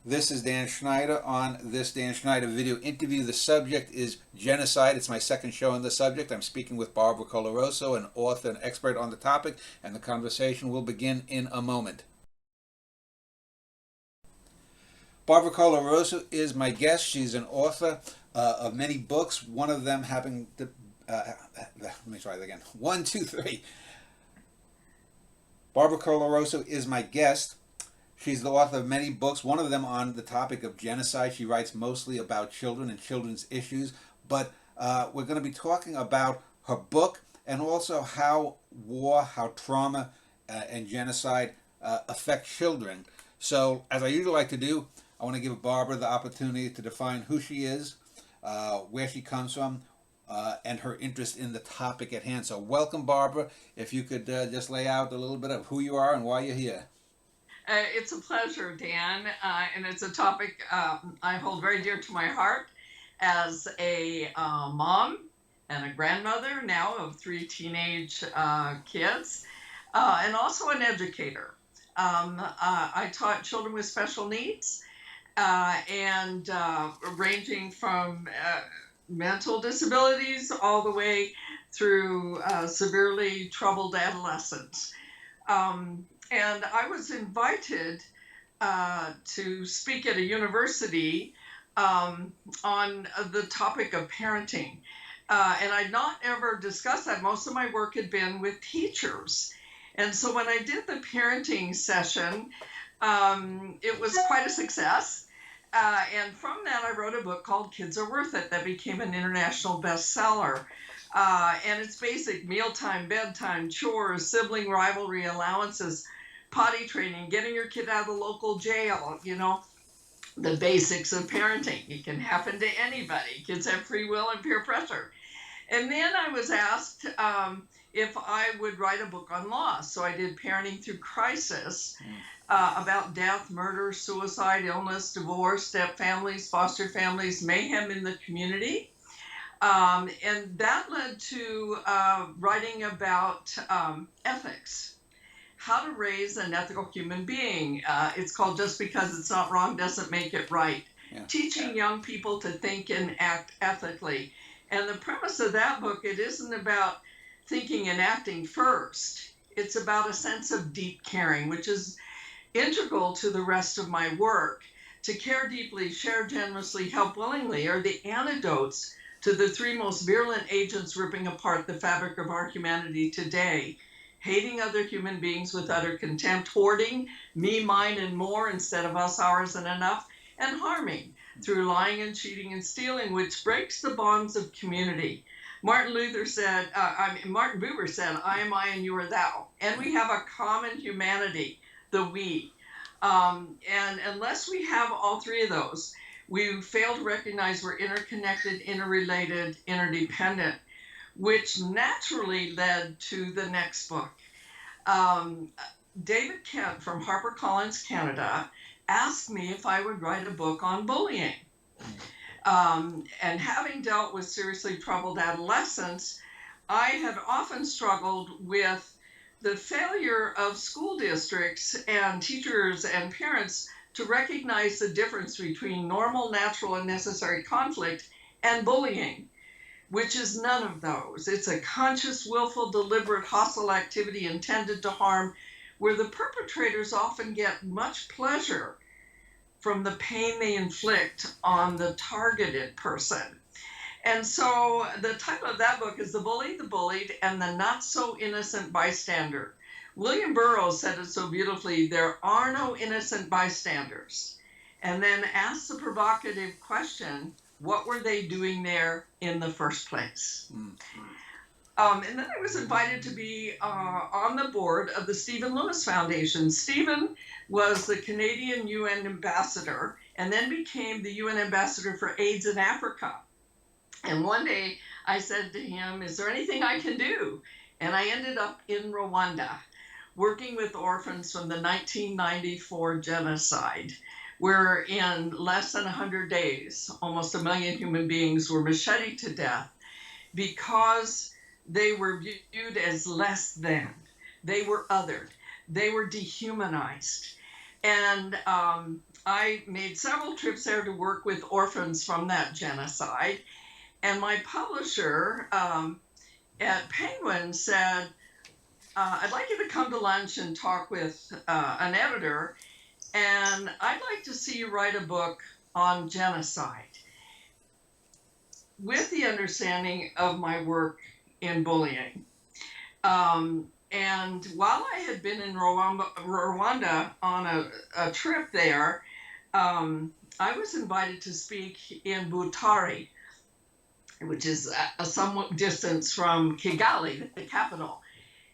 This is Dan Schneider on this Dan Schneider video interview. The subject is genocide. It's my second show on the subject. I'm speaking with Barbara Coloroso, an author and expert on the topic, and the conversation will begin in a moment. Barbara Coloroso is my guest. She's an author of many books, one of them having to, let me try that again. One, two, three. Barbara Coloroso is my guest. She's the author of many books, one of them on the topic of genocide. She writes mostly about children and children's issues, but we're going to be talking about her book and also how war, how trauma, and genocide affect children. So, as I usually like to do, I want to give Barbara the opportunity to define who she is, where she comes from, and her interest in the topic at hand. So, welcome, Barbara. If you could just lay out a little bit of who you are and why you're here. It's a pleasure, Dan, and it's a topic I hold very dear to my heart as a mom and a grandmother now of three teenage kids, and also an educator. I taught children with special needs and ranging from mental disabilities all the way through severely troubled adolescents. And I was invited to speak at a university on the topic of parenting. And I'd not ever discussed that. Most of my work had been with teachers. And so when I did the parenting session, it was quite a success. And from that, I wrote a book called Kids Are Worth It that became an international bestseller. And it's basic: mealtime, bedtime, chores, sibling rivalry, allowances, potty training, getting your kid out of the local jail, the basics of parenting. It can happen to anybody. Kids have free will and peer pressure. And then I was asked if I would write a book on loss. So I did Parenting Through Crisis, about death, murder, suicide, illness, divorce, step families, foster families, mayhem in the community. And that led to writing about ethics, how to raise an ethical human being. It's called Just Because It's Not Wrong Doesn't Make It Right. Yeah. Teaching young people to think and act ethically. And the premise of that book, it isn't about thinking and acting first. It's about a sense of deep caring, which is integral to the rest of my work. To care deeply, share generously, help willingly are the antidotes to the three most virulent agents ripping apart the fabric of our humanity today: hating other human beings with utter contempt, hoarding me, mine, and more instead of us, ours, and enough, and harming through lying and cheating and stealing, which breaks the bonds of community. Martin Buber said, I am I and you are thou. And we have a common humanity, the we. And unless we have all three of those, we fail to recognize we're interconnected, interrelated, interdependent, which naturally led to the next book. David Kent from HarperCollins Canada asked me if I would write a book on bullying. And having dealt with seriously troubled adolescents, I had often struggled with the failure of school districts and teachers and parents to recognize the difference between normal, natural, and necessary conflict and bullying, which is none of those. It's a conscious, willful, deliberate, hostile activity intended to harm, where the perpetrators often get much pleasure from the pain they inflict on the targeted person. And so the title of that book is The Bully, the Bullied, and the Not So Innocent Bystander. William Burroughs said it so beautifully: there are no innocent bystanders. And then asked the provocative question, what were they doing there in the first place? And then I was invited to be on the board of the Stephen Lewis Foundation. Stephen was the Canadian UN ambassador and then became the UN ambassador for AIDS in Africa. And one day I said to him, is there anything I can do? And I ended up in Rwanda working with orphans from the 1994 genocide, where in less than 100 days, almost 1 million human beings were macheted to death because they were viewed as less than. They were othered. They were dehumanized. And I made several trips there to work with orphans from that genocide. And my publisher at Penguin said, I'd like you to come to lunch and talk with an editor, and I'd like to see you write a book on genocide with the understanding of my work in bullying. And while I had been in Rwanda on a trip there, I was invited to speak in Butare, which is a somewhat distance from Kigali, the capital.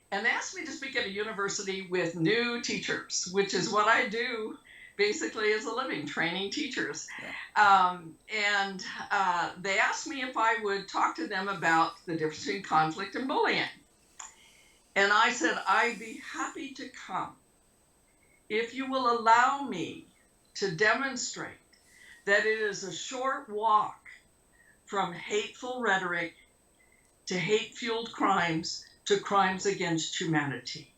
And they asked me to speak at a university with new teachers, which is what I do basically as a living, training teachers. Yeah. And they asked me if I would talk to them about the difference between conflict and bullying. And I said, I'd be happy to come if you will allow me to demonstrate that it is a short walk from hateful rhetoric to hate-fueled crimes to crimes against humanity.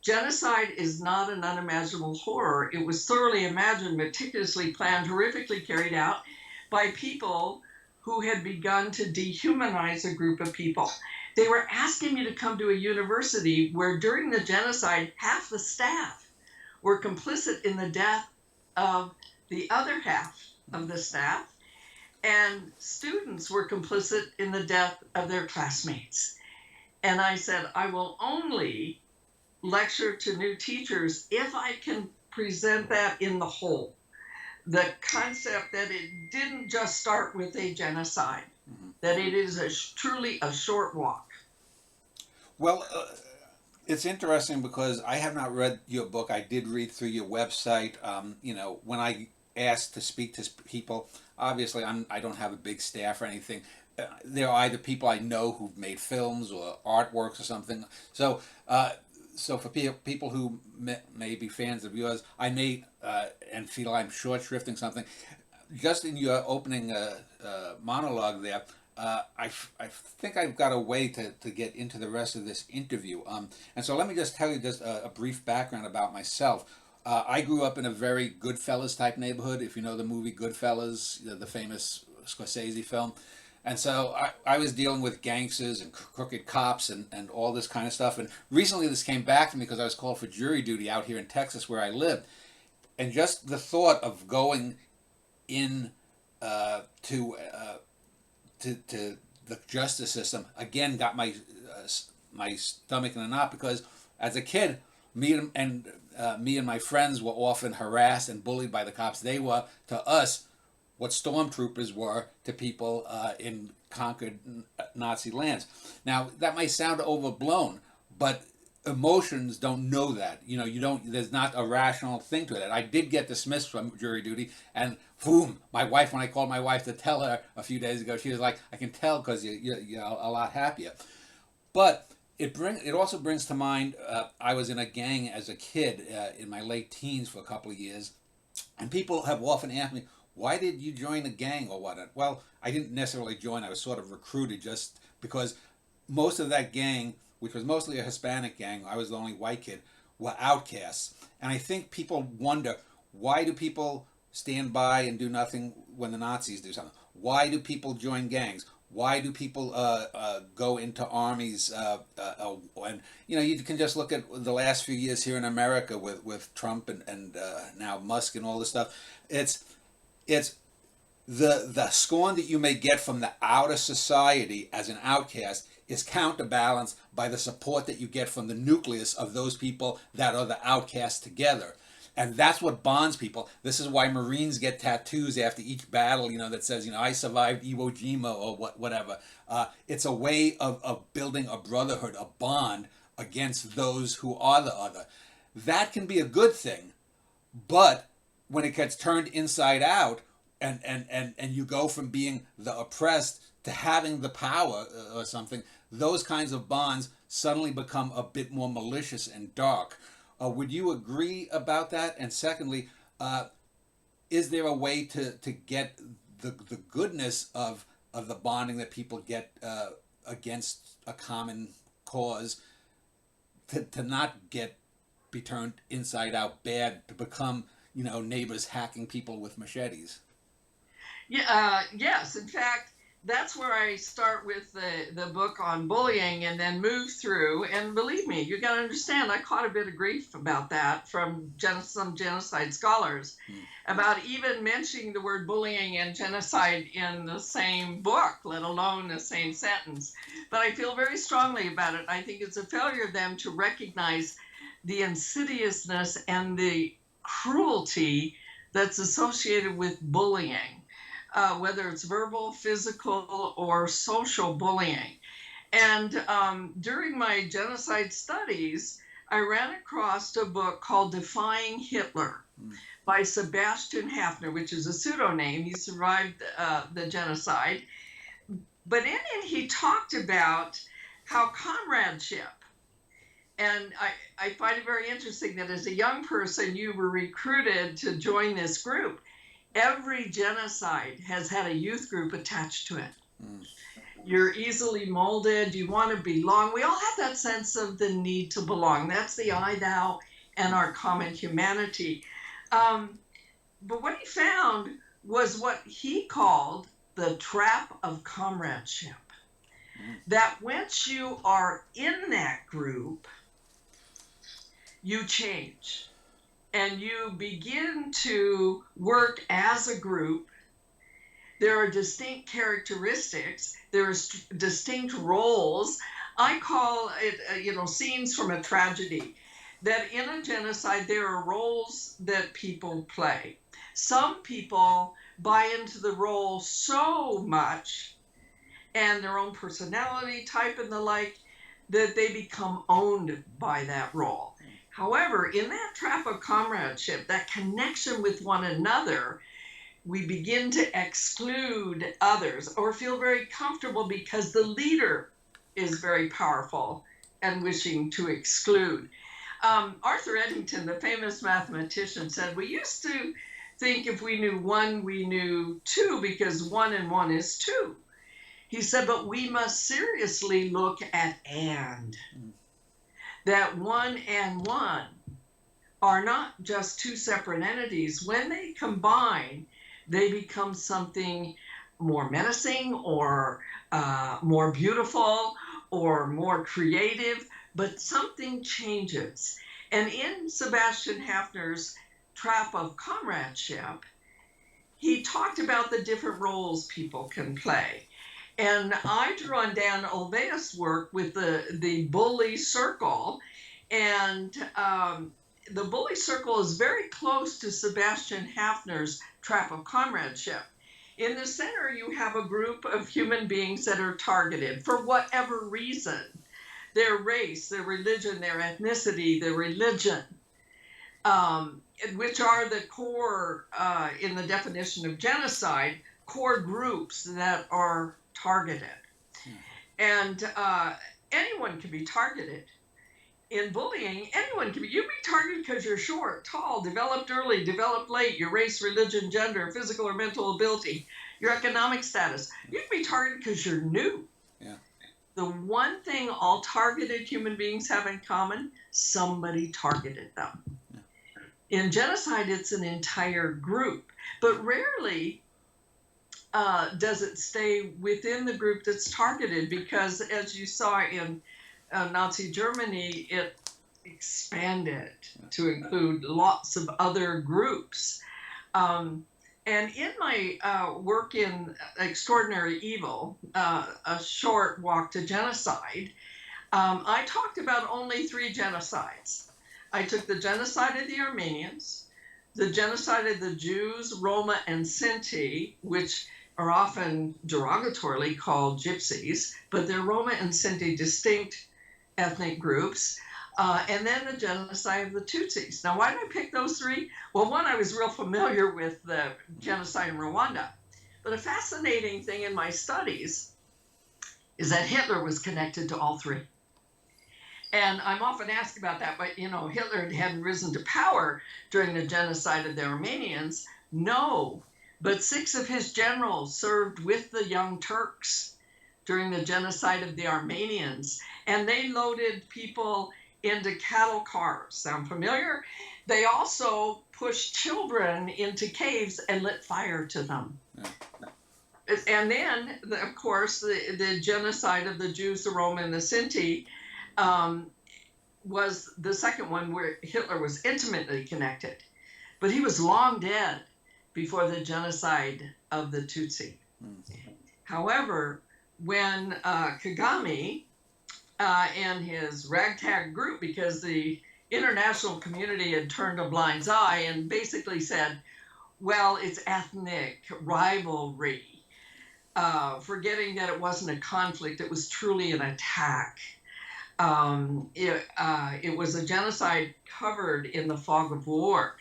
Genocide is not an unimaginable horror. It was thoroughly imagined, meticulously planned, horrifically carried out by people who had begun to dehumanize a group of people. They were asking me to come to a university where during the genocide, half the staff were complicit in the death of the other half of the staff, and students were complicit in the death of their classmates. And I said, I will only lecture to new teachers if I can present that in the whole. The concept that it didn't just start with a genocide, that it is truly a short walk. Well, it's interesting because I have not read your book. I did read through your website. When I asked to speak to people, obviously I don't have a big staff or anything. They're either people I know who've made films or artworks or something. So for people who may be fans of yours, I may and feel I'm short shrifting something. Just in your opening monologue there, I think I've got a way to get into the rest of this interview. And so let me just tell you just a brief background about myself. I grew up in a very Goodfellas type neighborhood. If you know the movie Goodfellas, the famous Scorsese film. And so I was dealing with gangsters and crooked cops and all this kind of stuff. And recently this came back to me because I was called for jury duty out here in Texas where I lived. And just the thought of going in to the justice system again got my stomach in a knot, because as a kid, me and my friends were often harassed and bullied by the cops. They were to us what stormtroopers were to people in conquered Nazi lands. Now that might sound overblown, but emotions don't know that. You don't. There's not a rational thing to it. I did get dismissed from jury duty, and boom, my wife. When I called my wife to tell her a few days ago, she was like, "I can tell because you're a lot happier." But it also brings to mind. I was in a gang as a kid in my late teens for a couple of years, and people have often asked me, "Why did you join a gang or what?" Well, I didn't necessarily join. I was sort of recruited just because most of that gang, which was mostly a Hispanic gang, I was the only white kid, were outcasts. And I think people wonder, why do people stand by and do nothing when the Nazis do something? Why do people join gangs? Why do people go into armies? And you can just look at the last few years here in America with Trump and now Musk and all this stuff. It's the scorn that you may get from the outer society as an outcast is counterbalanced by the support that you get from the nucleus of those people that are the outcasts together. And that's what bonds people. This is why Marines get tattoos after each battle, that says, I survived Iwo Jima or whatever. It's a way of building a brotherhood, a bond against those who are the other. That can be a good thing, but when it gets turned inside out, and you go from being the oppressed to having the power or something, those kinds of bonds suddenly become a bit more malicious and dark. Would you agree about that? And secondly, is there a way to get the goodness of the bonding that people get against a common cause to not get be turned inside out bad to become, neighbors hacking people with machetes. Yeah, yes. In fact, that's where I start with the book on bullying and then move through. And believe me, you got to understand, I caught a bit of grief about that from some genocide scholars about even mentioning the word bullying and genocide in the same book, let alone the same sentence. But I feel very strongly about it. I think it's a failure of them to recognize the insidiousness and the cruelty that's associated with bullying. Whether it's verbal, physical, or social bullying. And during my genocide studies, I ran across a book called Defying Hitler by Sebastian Haffner, which is a pseudonym. He survived the genocide. But in it, he talked about how comradeship, and I find it very interesting that as a young person, you were recruited to join this group. Every genocide has had a youth group attached to it. You're easily molded. You want to belong. We all have that sense of the need to belong. That's the I, thou, and our common humanity. But what he found was what he called the trap of comradeship. That once you are in that group, you change. And you begin to work as a group. There are distinct characteristics. There are distinct roles. I call it, scenes from a tragedy. That in a genocide, there are roles that people play. Some people buy into the role so much and their own personality type and the like that they become owned by that role. However, in that trap of comradeship, that connection with one another, we begin to exclude others or feel very comfortable because the leader is very powerful and wishing to exclude. Arthur Eddington, the famous mathematician, said, we used to think if we knew one, we knew two because 1 and 1 is 2. He said, but we must seriously look at and. That 1 and 1 are not just two separate entities. When they combine, they become something more menacing or more beautiful or more creative, but something changes. And in Sebastian Haffner's Trap of Comradeship, he talked about the different roles people can play. And I drew on Dan Olveus' work with the bully circle. And the bully circle is very close to Sebastian Haffner's Trap of Comradeship. In the center, you have a group of human beings that are targeted for whatever reason. Their race, their religion, their ethnicity, their religion, which are the core, in the definition of genocide, core groups that are targeted. And anyone can be targeted. In bullying, anyone can be. You can be targeted because you're short, tall, developed early, developed late, your race, religion, gender, physical or mental ability, your economic status. You can be targeted because you're new. Yeah. The one thing all targeted human beings have in common, somebody targeted them. Yeah. In genocide, it's an entire group, but rarely does it stay within the group that's targeted because, as you saw in Nazi Germany, it expanded to include lots of other groups. And in my work in Extraordinary Evil, a short walk to genocide, I talked about only 3 genocides. I took the genocide of the Armenians, the genocide of the Jews, Roma, and Sinti, which are often derogatorily called gypsies, but they're Roma and Sinti distinct ethnic groups, and then the genocide of the Tutsis. Now, why did I pick those 3? Well, one, I was real familiar with the genocide in Rwanda, but a fascinating thing in my studies is that Hitler was connected to all 3. And I'm often asked about that, but, Hitler hadn't risen to power during the genocide of the Armenians. No, but 6 of his generals served with the Young Turks during the genocide of the Armenians. And they loaded people into cattle cars. Sound familiar? They also pushed children into caves and lit fire to them. Yeah. And then, of course, the genocide of the Jews, the Roma, and the Sinti was the second one where Hitler was intimately connected. But he was long dead before the genocide of the Tutsi. Mm-hmm. However, when Kagame and his ragtag group, because the international community had turned a blind eye and basically said, well, it's ethnic rivalry, forgetting that it wasn't a conflict, it was truly an attack. It was a genocide covered in the fog of war.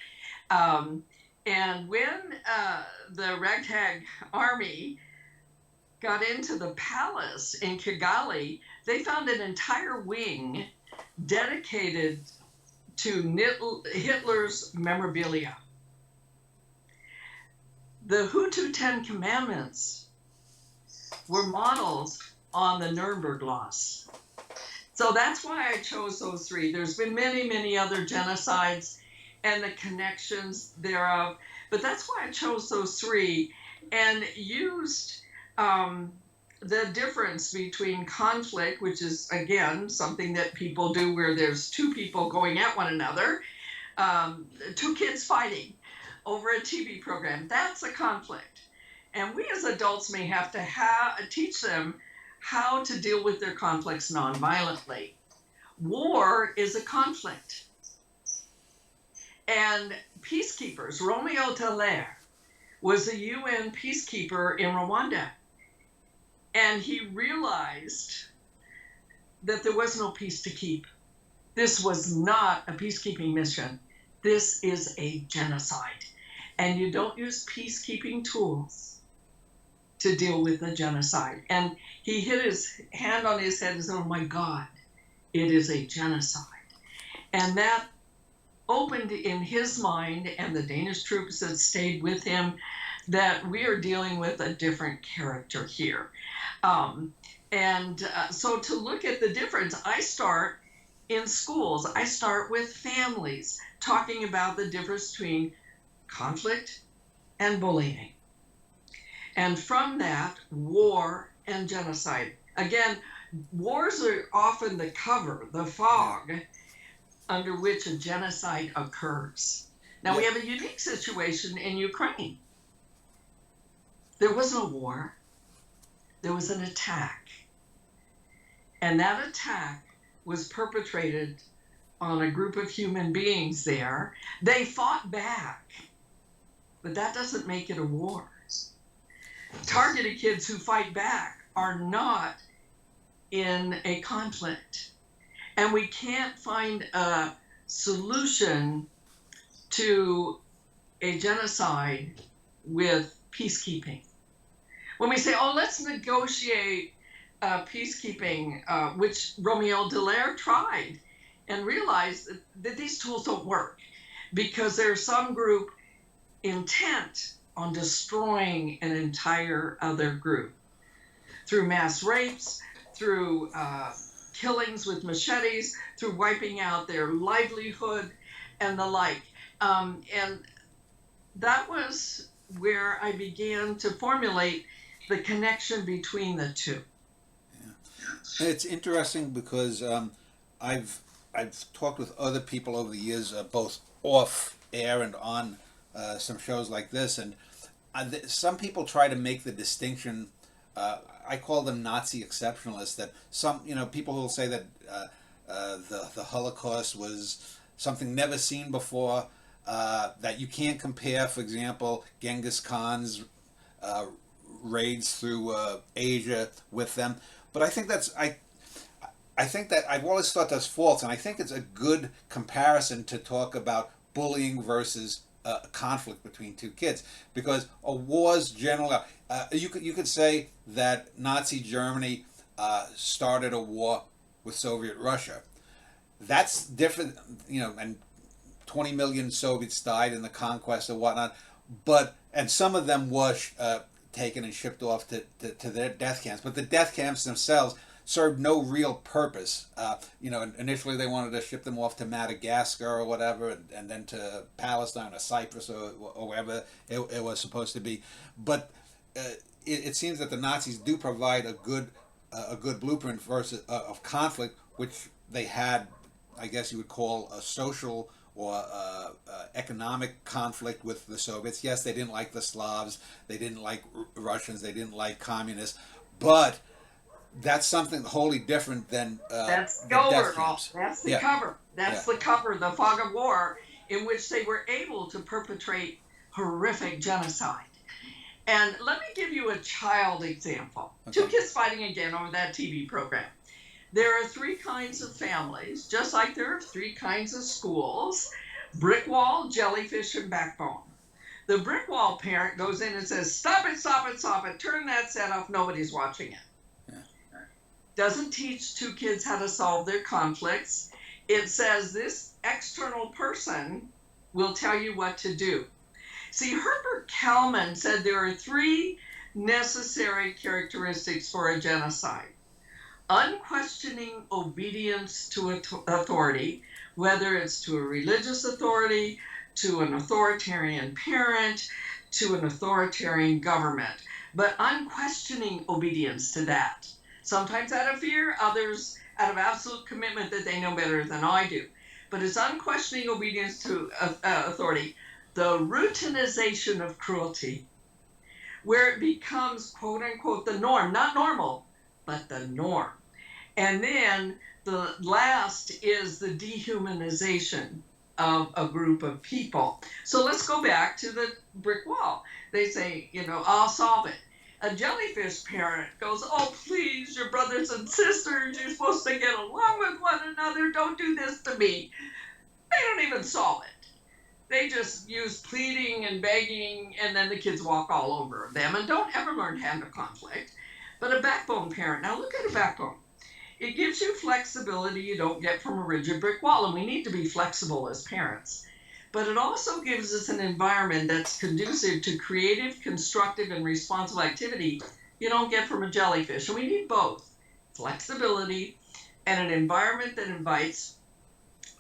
And when the ragtag army got into the palace in Kigali, they found an entire wing dedicated to Hitler's memorabilia. The Hutu Ten Commandments were modeled on the Nuremberg laws. So that's why I chose those three. There's been many, many other genocides and the connections thereof, but that's why I chose those three and used the difference between conflict, which is, again, something that people do where there's two people going at one another, two kids fighting over a TV program. That's a conflict. And we as adults may have to teach them how to deal with their conflicts nonviolently. War is a conflict. And peacekeepers, Romeo Dallaire was a UN peacekeeper in Rwanda. And he realized that there was no peace to keep. This was not a peacekeeping mission. This is a genocide. And you don't use peacekeeping tools to deal with a genocide. And he hit his hand on his head and said, oh my God, it is a genocide. And that opened in his mind and the Danish troops that stayed with him that we are dealing with a different character here. So to look at the difference, I start in schools. I start with families, talking about the difference between conflict and bullying. And from that, war and genocide. Again, wars are often the cover, the fog, under which a genocide occurs. Now, we have a unique situation in Ukraine. There was no war. There was an attack. And that attack was perpetrated on a group of human beings there. They fought back, but that doesn't make it a war. Targeted kids who fight back are not in a conflict. And we can't find a solution to a genocide with peacekeeping. When we say, oh, let's negotiate peacekeeping, which Romeo Dallaire tried, and realized that these tools don't work because there's some group intent on destroying an entire other group through mass rapes, through killings with machetes, through wiping out their livelihood and the like. And that was where I began to formulate the connection between the two. Yeah. It's interesting because I've talked with other people over the years, both off air and on some shows like this, and some people try to make the distinction. I call them Nazi exceptionalists. That some, people will say that the Holocaust was something never seen before. That you can't compare, for example, Genghis Khan's raids through Asia with them. But I think I think that I've always thought that's false, and I think it's a good comparison to talk about bullying versus a conflict between two kids, because a war's generally you could say that Nazi Germany started a war with Soviet Russia. That's different, and 20 million Soviets died in the conquest and whatnot, and some of them were taken and shipped off to their death camps. But the death camps themselves, served no real purpose. Initially they wanted to ship them off to Madagascar or whatever, and then to Palestine or Cyprus or wherever it was supposed to be. But it seems that the Nazis do provide a good blueprint versus of conflict, which they had, I guess you would call a social or economic conflict with the Soviets. Yes, they didn't like the Slavs, they didn't like Russians, they didn't like communists, but that's something wholly different than That's the the death overall. camps. That's the Yeah, cover. That's yeah. the cover, the fog of war, in which they were able to perpetrate horrific genocide. And let me give you a child example. Okay. Two kids fighting again over that TV program. There are three kinds of families, just like there are three kinds of schools: brick wall, jellyfish, and backbone. The brick wall parent goes in and says, "Stop it, stop it, stop it, turn that set off, nobody's watching it." Yeah. Doesn't teach two kids how to solve their conflicts. It says this external person will tell you what to do. See, Herbert Kalman said there are three necessary characteristics for a genocide: unquestioning obedience to authority, whether it's to a religious authority, to an authoritarian parent, to an authoritarian government, but unquestioning obedience to that. Sometimes out of fear, others out of absolute commitment that they know better than I do. But it's unquestioning obedience to authority. The routinization of cruelty, where it becomes, quote unquote, the norm, not normal, but the norm. And then the last is the dehumanization of a group of people. So let's go back to the brick wall. They say, I'll solve it. A jellyfish parent goes, "Oh, please, your brothers and sisters, you're supposed to get along with one another. Don't do this to me." They don't even solve it. They just use pleading and begging, and then the kids walk all over them and don't ever learn to handle conflict. But a backbone parent, now look at a backbone. It gives you flexibility you don't get from a rigid brick wall, and we need to be flexible as parents. But it also gives us an environment that's conducive to creative, constructive, and responsible activity you don't get from a jellyfish. And we need both flexibility and an environment that invites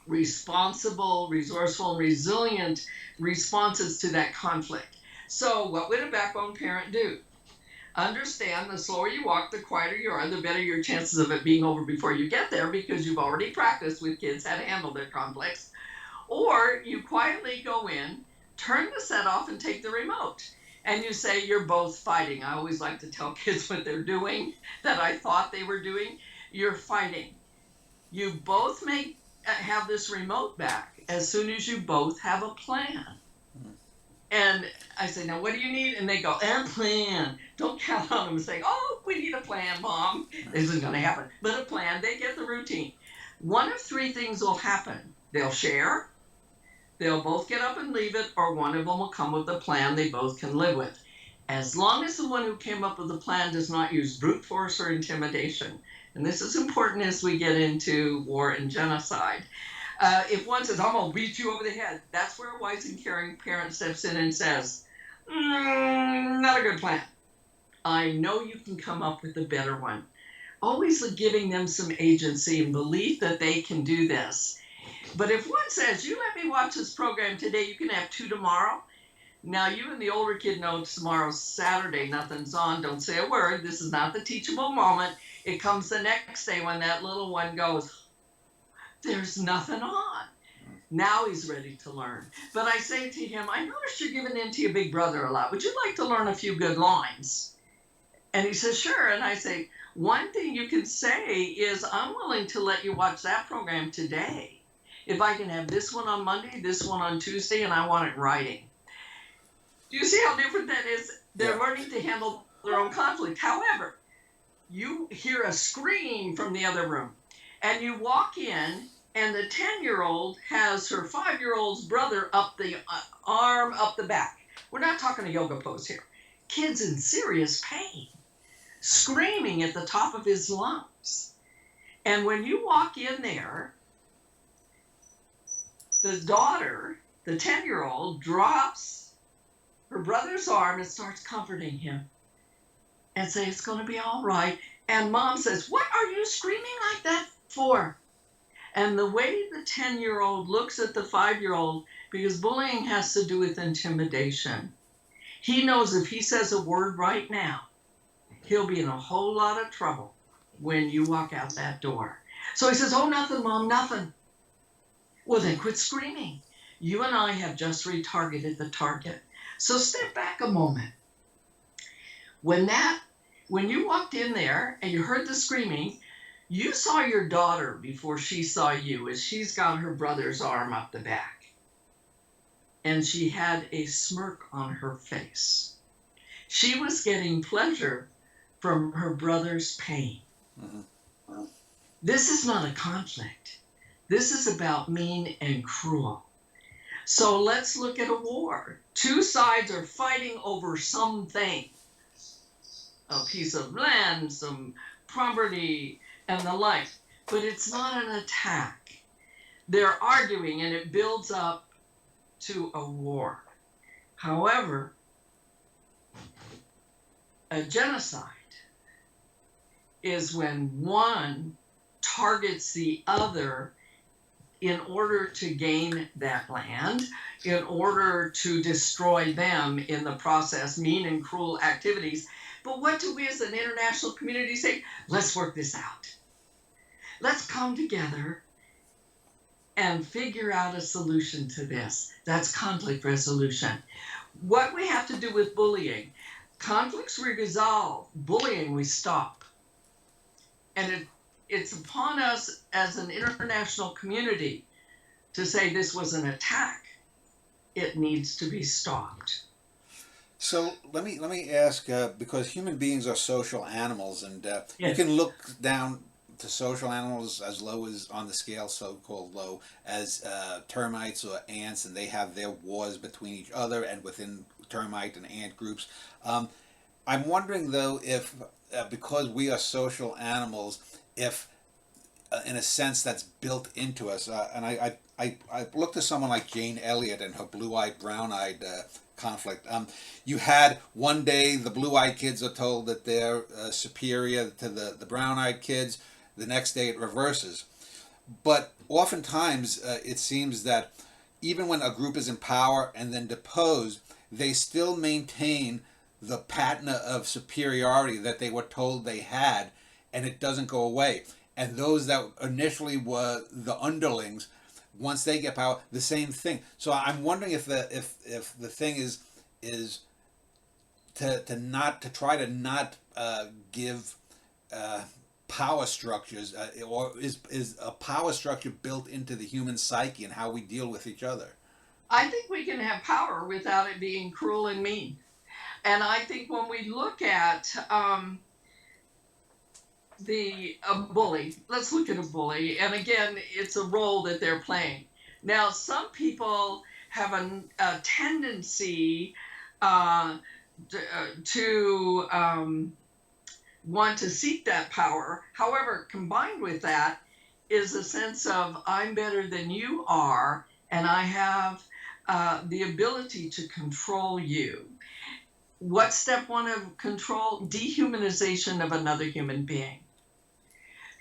responsible, resourceful, and resilient responses to that conflict. So what would a backbone parent do? Understand the slower you walk, the quieter you are, the better your chances of it being over before you get there, because you've already practiced with kids how to handle their conflicts. Or you quietly go in, turn the set off, and take the remote. And you say, "You're both fighting." I always like to tell kids what they're doing that I thought they were doing. You're fighting. You both may have this remote back as soon as you both have a plan. And I say, "Now what do you need?" And they go, "A plan." Don't count on them saying, "Oh, we need a plan, Mom." This isn't going to happen. But a plan, they get the routine. One of three things will happen. They'll share, they'll both get up and leave it, or one of them will come with a plan they both can live with. As long as the one who came up with the plan does not use brute force or intimidation. And this is important as we get into war and genocide. If one says, "I'm going to beat you over the head," that's where a wise and caring parent steps in and says, "Not a good plan. I know you can come up with a better one." Always giving them some agency and belief that they can do this. But if one says, "You let me watch this program today, you can have two tomorrow." Now you and the older kid know tomorrow's Saturday, nothing's on, don't say a word. This is not the teachable moment. It comes the next day when that little one goes, "There's nothing on." Now he's ready to learn. But I say to him, "I noticed you're giving in to your big brother a lot. Would you like to learn a few good lines?" And he says, "Sure." And I say, "One thing you can say is, I'm willing to let you watch that program today if I can have this one on Monday, this one on Tuesday, and I want it in writing." Do you see how different that is? They're learning to handle their own conflict. However, you hear a scream from the other room, and you walk in, and the 10-year-old has her 5-year-old's brother up the arm, up the back. We're not talking a yoga pose here. Kid's in serious pain, screaming at the top of his lungs. And when you walk in there, the daughter, the 10-year-old, drops her brother's arm and starts comforting him and say, "It's going to be all right. And mom says, "What are you screaming like that for?" And the way the 10-year-old looks at the 5-year-old, because bullying has to do with intimidation, he knows if he says a word right now, he'll be in a whole lot of trouble when you walk out that door. So he says, "Oh, nothing, Mom, nothing." Well, then quit screaming. You and I have just retargeted the target. So step back a moment. When you walked in there and you heard the screaming, you saw your daughter before she saw you, as she's got her brother's arm up the back. And she had a smirk on her face. She was getting pleasure from her brother's pain. Mm-hmm. This is not a conflict. This is about mean and cruel. So let's look at a war. Two sides are fighting over something. A piece of land, some property, and the like. But it's not an attack. They're arguing, and it builds up to a war. However, a genocide is when one targets the other in order to gain that land, in order to destroy them in the process, mean and cruel activities. But what do we as an international community say? Let's work this out. Let's come together and figure out a solution to this. That's conflict resolution. What we have to do with bullying, conflicts we resolve, bullying we stop. And it's upon us as an international community to say this was an attack. It needs to be stopped. So let me ask, because human beings are social animals, and Yes. You can look down to social animals as low as, on the scale, so-called low, as termites or ants, and they have their wars between each other and within termite and ant groups. I'm wondering, though, if because we are social animals, if in a sense that's built into us, and I looked at someone like Jane Elliott and her blue-eyed, brown-eyed conflict. You had one day the blue-eyed kids are told that they're superior to the brown-eyed kids. The next day it reverses. But oftentimes it seems that even when a group is in power and then deposed, they still maintain the patina of superiority that they were told they had, and it doesn't go away. And those that initially were the underlings, once they get power, the same thing. So I'm wondering if the thing is to try to not give power structures, or is a power structure built into the human psyche and how we deal with each other? I think we can have power without it being cruel and mean. And I think when we look at a bully, let's look at a bully. And again, it's a role that they're playing. Now, some people have a tendency to want to seek that power. However, combined with that is a sense of I'm better than you are, and I have the ability to control you. What's step one of control? Dehumanization of another human being.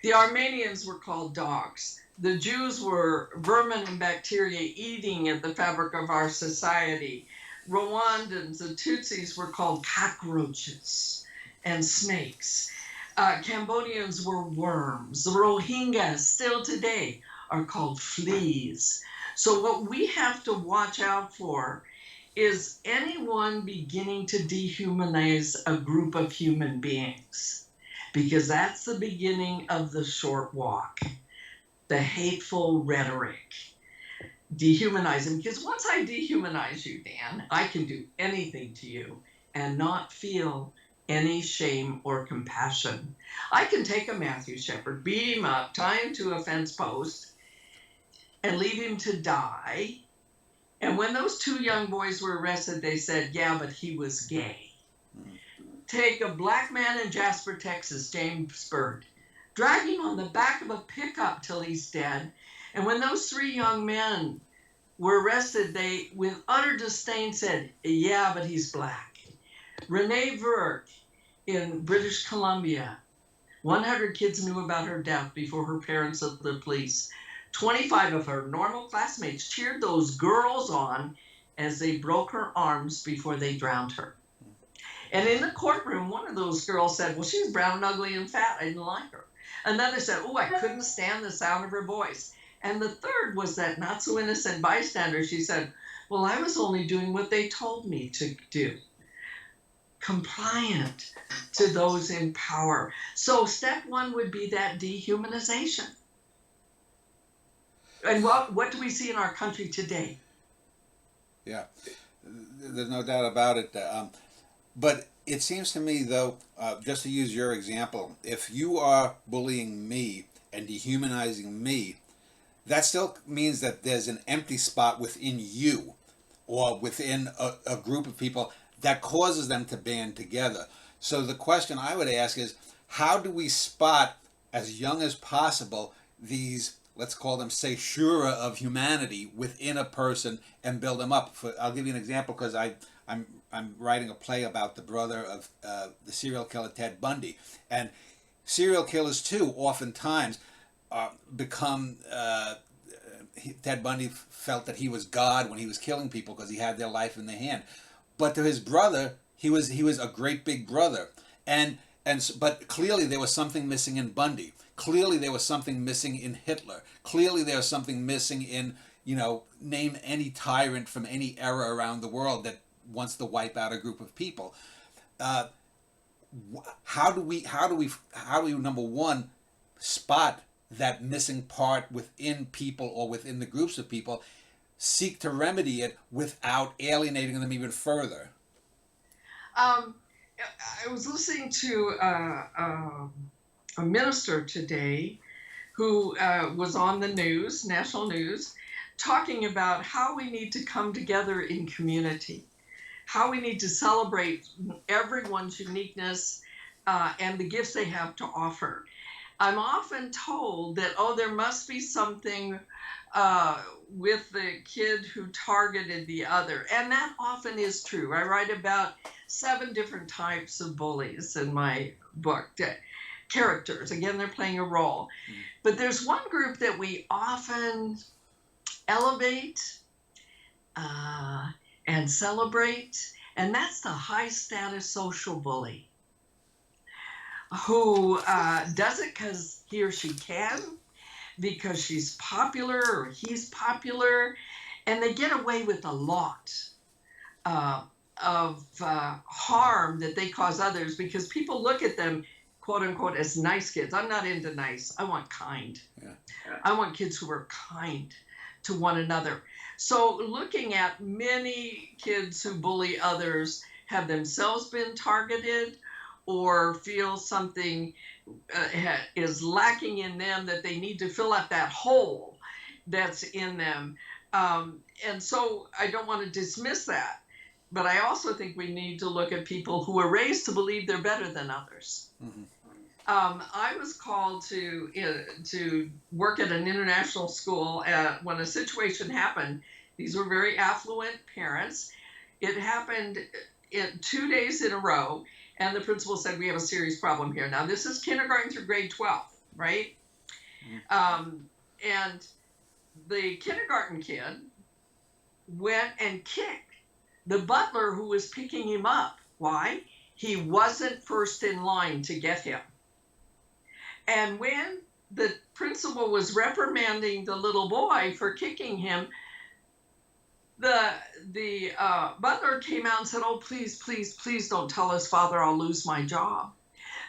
The Armenians were called dogs. The Jews were vermin and bacteria eating at the fabric of our society. Rwandans, the Tutsis, were called cockroaches and snakes. Cambodians were worms. The Rohingyas, still today, are called fleas. So what we have to watch out for is anyone beginning to dehumanize a group of human beings, because that's the beginning of the short walk, the hateful rhetoric. Dehumanize them, because once I dehumanize you, Dan, I can do anything to you and not feel any shame or compassion. I can take a Matthew shepherd, beat him up, tie him to a fence post, and leave him to die. And when those two young boys were arrested, they said, yeah, but he was gay. Take a black man in Jasper, Texas, James Byrd, drag him on the back of a pickup till he's dead. And when those three young men were arrested, they, with utter disdain, said, yeah, but he's black. Rene Burke in British Columbia 100 kids knew about her death before her parents or the police. 25 of her normal classmates cheered those girls on as they broke her arms before they drowned her. And in the courtroom, one of those girls said, well, she's brown and ugly and fat. I didn't like her. Another said, oh, I couldn't stand the sound of her voice. And the third was that not so innocent bystander. She said, well, I was only doing what they told me to do. Compliant to those in power. So step one would be that dehumanization. And what do we see in our country today? Yeah, there's no doubt about it. But it seems to me, though, just to use your example, if you are bullying me and dehumanizing me, that still means that there's an empty spot within you or within a group of people that causes them to band together. So the question I would ask is, how do we spot, as young as possible, these, let's call them caesura of humanity within a person and build them up? I'll give you an example, because I'm writing a play about the brother of the serial killer Ted Bundy. And serial killers, too, oftentimes become... Ted Bundy felt that he was God when he was killing people because he had their life in their hand. But to his brother, he was a great big brother. But clearly there was something missing in Bundy. Clearly there was something missing in Hitler. Clearly there was something missing in, name any tyrant from any era around the world that wants to wipe out a group of people. How do we number one spot that missing part within people or within the groups of people, seek to remedy it without alienating them even further? I was listening to a minister today who was on the news, national news, talking about how we need to come together in community, how we need to celebrate everyone's uniqueness and the gifts they have to offer. I'm often told that, there must be something with the kid who targeted the other. And that often is true. I write about 7 different types of bullies in my book. Characters, again, they're playing a role. But there's one group that we often elevate and celebrate, and that's the high-status social bully, who does it because he or she can, because she's popular or he's popular, and they get away with a lot of harm that they cause others because people look at them, quote unquote, as nice kids. I'm not into nice. I want kind. Yeah. I want kids who are kind to one another. So looking at many kids who bully others have themselves been targeted or feel something is lacking in them, that they need to fill up that hole that's in them. And so I don't want to dismiss that. But I also think we need to look at people who are raised to believe they're better than others. Mm-hmm. I was called to work at an international school when a situation happened. These were very affluent parents. It happened in 2 days in a row. And the principal said, we have a serious problem here. Now, this is kindergarten through grade 12, right? Mm-hmm. And the kindergarten kid went and kicked the butler who was picking him up. Why? He wasn't first in line to get him. And when the principal was reprimanding the little boy for kicking him, the butler came out and said, oh, please, please, please don't tell his father I'll lose my job.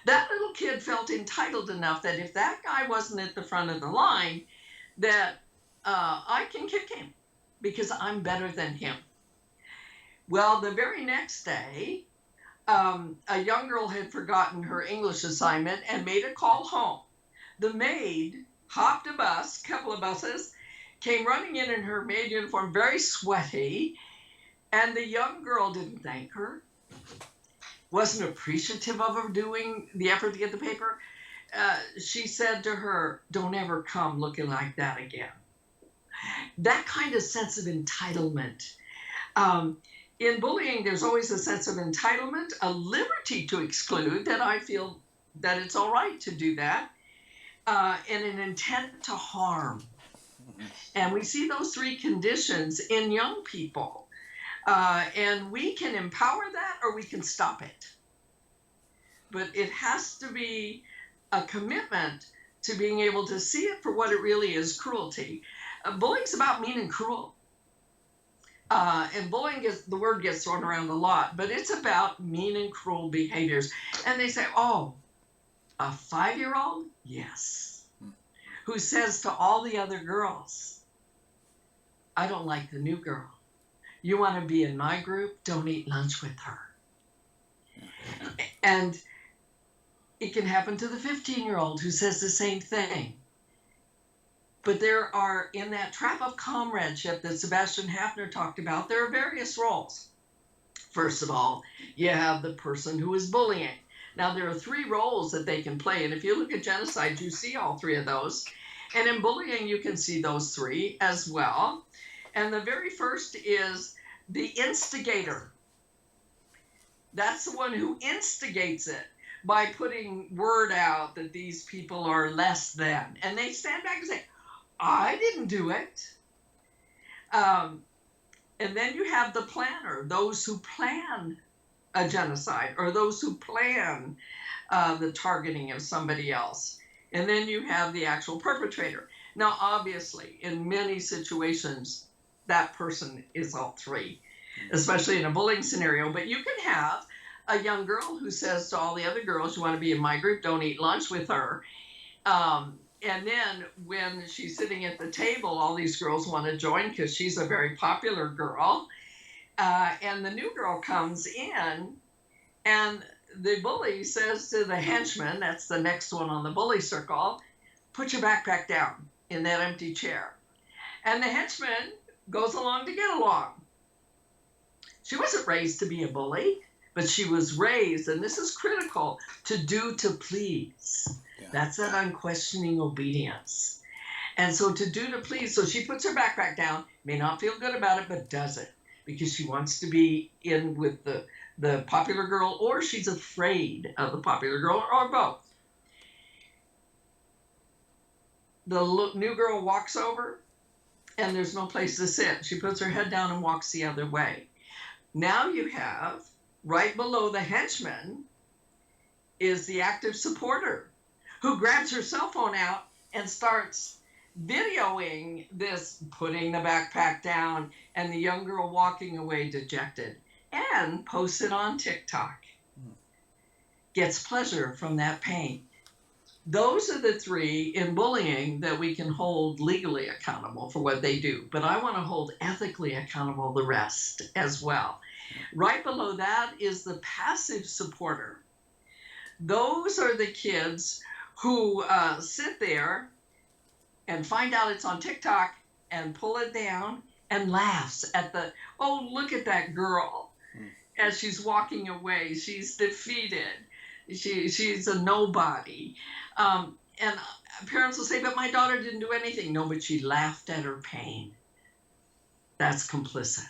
That little kid felt entitled enough that if that guy wasn't at the front of the line, that I can kick him because I'm better than him. Well, the very next day, a young girl had forgotten her English assignment and made a call home. The maid hopped a bus, couple of buses, came running in her maid uniform, very sweaty, and the young girl didn't thank her, wasn't appreciative of her doing the effort to get the paper. She said to her, don't ever come looking like that again. That kind of sense of entitlement. In bullying, there's always a sense of entitlement, a liberty to exclude that I feel that it's all right to do that, and an intent to harm. And we see those three conditions in young people. And we can empower that or we can stop it. But it has to be a commitment to being able to see it for what it really is, cruelty. Bullying's about mean and cruel. And bullying, the word gets thrown around a lot, but it's about mean and cruel behaviors. And they say, oh, a 5-year-old? Yes. Who says to all the other girls, I don't like the new girl. You want to be in my group? Don't eat lunch with her. And it can happen to the 15-year-old who says the same thing. But there are, in that trap of comradeship that Sebastian Hafner talked about, there are various roles. First of all, you have the person who is bullying. Now, there are 3 roles that they can play. And if you look at Genocide, you see all 3 of those. And in bullying, you can see those 3 as well. And the very first is the instigator. That's the one who instigates it by putting word out that these people are less than. And they stand back and say, I didn't do it. And then you have the planner, those who plan a genocide or those who plan the targeting of somebody else. And then you have the actual perpetrator. Now, obviously, in many situations, that person is all 3, especially in a bullying scenario. But you can have a young girl who says to all the other girls, you want to be in my group, don't eat lunch with her. And then when she's sitting at the table, all these girls want to join because she's a very popular girl. And the new girl comes in, and the bully says to the henchman, that's the next one on the bully circle, put your backpack down in that empty chair. And the henchman goes along to get along. She wasn't raised to be a bully, but she was raised, and this is critical, to do to please. Yeah. That's that unquestioning obedience. And so to do to please, so she puts her backpack down, may not feel good about it, but does it because she wants to be in with the popular girl, or she's afraid of the popular girl, or both. The new girl walks over, and there's no place to sit. She puts her head down and walks the other way. Now you have, right below the henchman, is the active supporter who grabs her cell phone out and starts videoing this, putting the backpack down, and the young girl walking away dejected, and posts it on TikTok. Gets pleasure from that pain. Those are the 3 in bullying that we can hold legally accountable for what they do. But I want to hold ethically accountable the rest as well. Right below that is the passive supporter. Those are the kids who sit there and find out it's on TikTok and pull it down and laughs at the, oh, look at that girl as she's walking away. She's defeated. She's a nobody. And parents will say, but my daughter didn't do anything. No, but she laughed at her pain. That's complicit.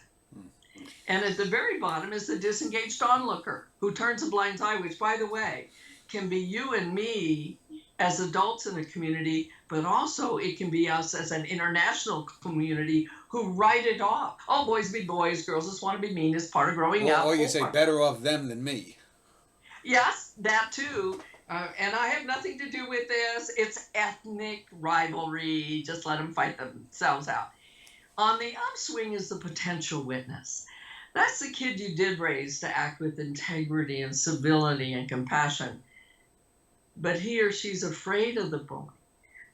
And at the very bottom is the disengaged onlooker who turns a blind eye, which, by the way, can be you and me as adults in a community, but also it can be us as an international community who write it off. Oh, boys be boys, girls just want to be mean as part of growing up. Or you say, better off them than me. Yes, that too. And I have nothing to do with this. It's ethnic rivalry. Just let them fight themselves out. On the upswing is the potential witness. That's the kid you did raise to act with integrity and civility and compassion. But he or she's afraid of the bully.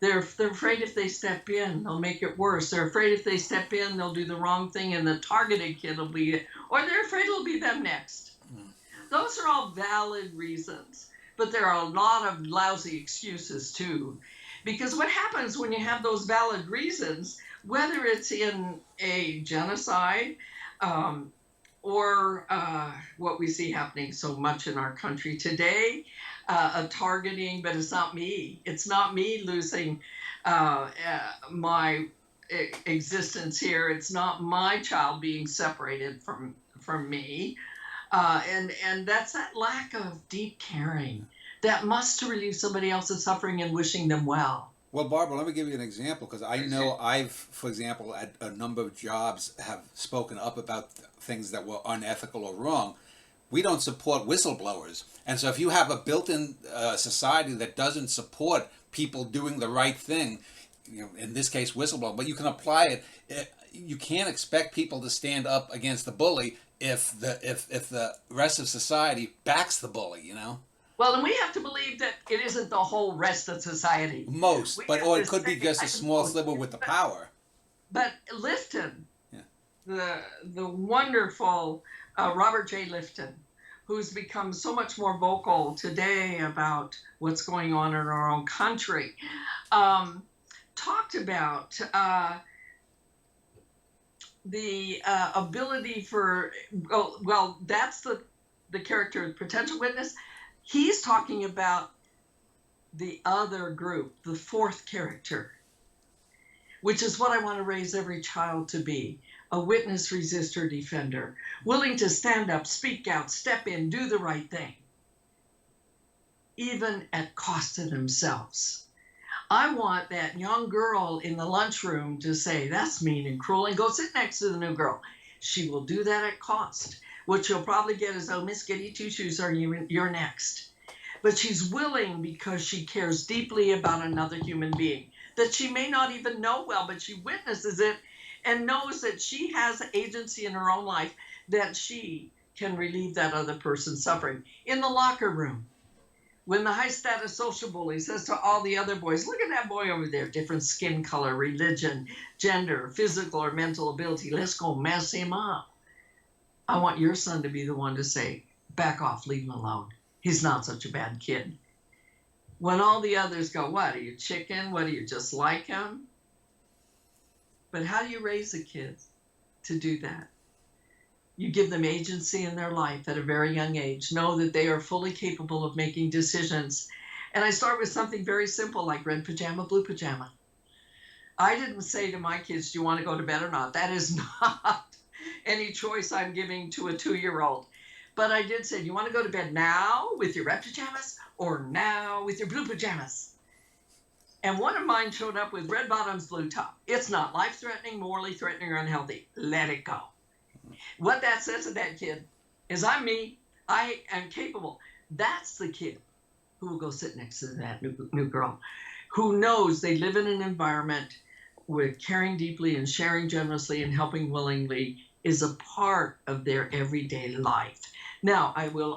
They're afraid if they step in, they'll make it worse. They're afraid if they step in, they'll do the wrong thing and the targeted kid will be it. Or they're afraid it'll be them next. Those are all valid reasons. But there are a lot of lousy excuses too. Because what happens when you have those valid reasons, whether it's in a genocide or what we see happening so much in our country today, a targeting, but it's not me. It's not me losing my existence here. It's not my child being separated from me. And that's that lack of deep caring that must to relieve somebody else's suffering and wishing them well. Well, Barbara, let me give you an example because I know I've, for example, at a number of jobs have spoken up about things that were unethical or wrong. We don't support whistleblowers. And so if you have a built-in society that doesn't support people doing the right thing, in this case, whistleblower, but you can apply it. You can't expect people to stand up against the bully if the rest of society backs the bully, Well, and we have to believe that it isn't the whole rest of society. Or it could be just a small sliver with the power. But Lifton, the wonderful Robert J. Lifton, who's become so much more vocal today about what's going on in our own country, talked about the ability for, that's the character, potential witness. He's talking about the other group, the fourth character, which is what I want to raise every child to be: a witness, resistor, defender, willing to stand up, speak out, step in, do the right thing, even at cost to themselves. I want that young girl in the lunchroom to say, that's mean and cruel, and go sit next to the new girl. She will do that at cost. What she'll probably get is, oh, Miss Goody Two Shoes, you're next. But she's willing because she cares deeply about another human being that she may not even know well, but she witnesses it and knows that she has agency in her own life, that she can relieve that other person's suffering. In the locker room, when the high-status social bully says to all the other boys, look at that boy over there, different skin color, religion, gender, physical or mental ability, let's go mess him up. I want your son to be the one to say, back off, leave him alone. He's not such a bad kid. When all the others go, what, are you chicken? What, are you just like him? But how do you raise a kid to do that? You give them agency in their life at a very young age. Know that they are fully capable of making decisions. And I start with something very simple like red pajama, blue pajama. I didn't say to my kids, do you want to go to bed or not? That is not any choice I'm giving to a 2-year-old. But I did say, do you want to go to bed now with your red pajamas or now with your blue pajamas? And one of mine showed up with red bottoms, blue top. It's not life-threatening, morally threatening, or unhealthy. Let it go. What that says to that kid is, I'm me. I am capable. That's the kid who will go sit next to that new girl, who knows they live in an environment where caring deeply and sharing generously and helping willingly is a part of their everyday life. Now,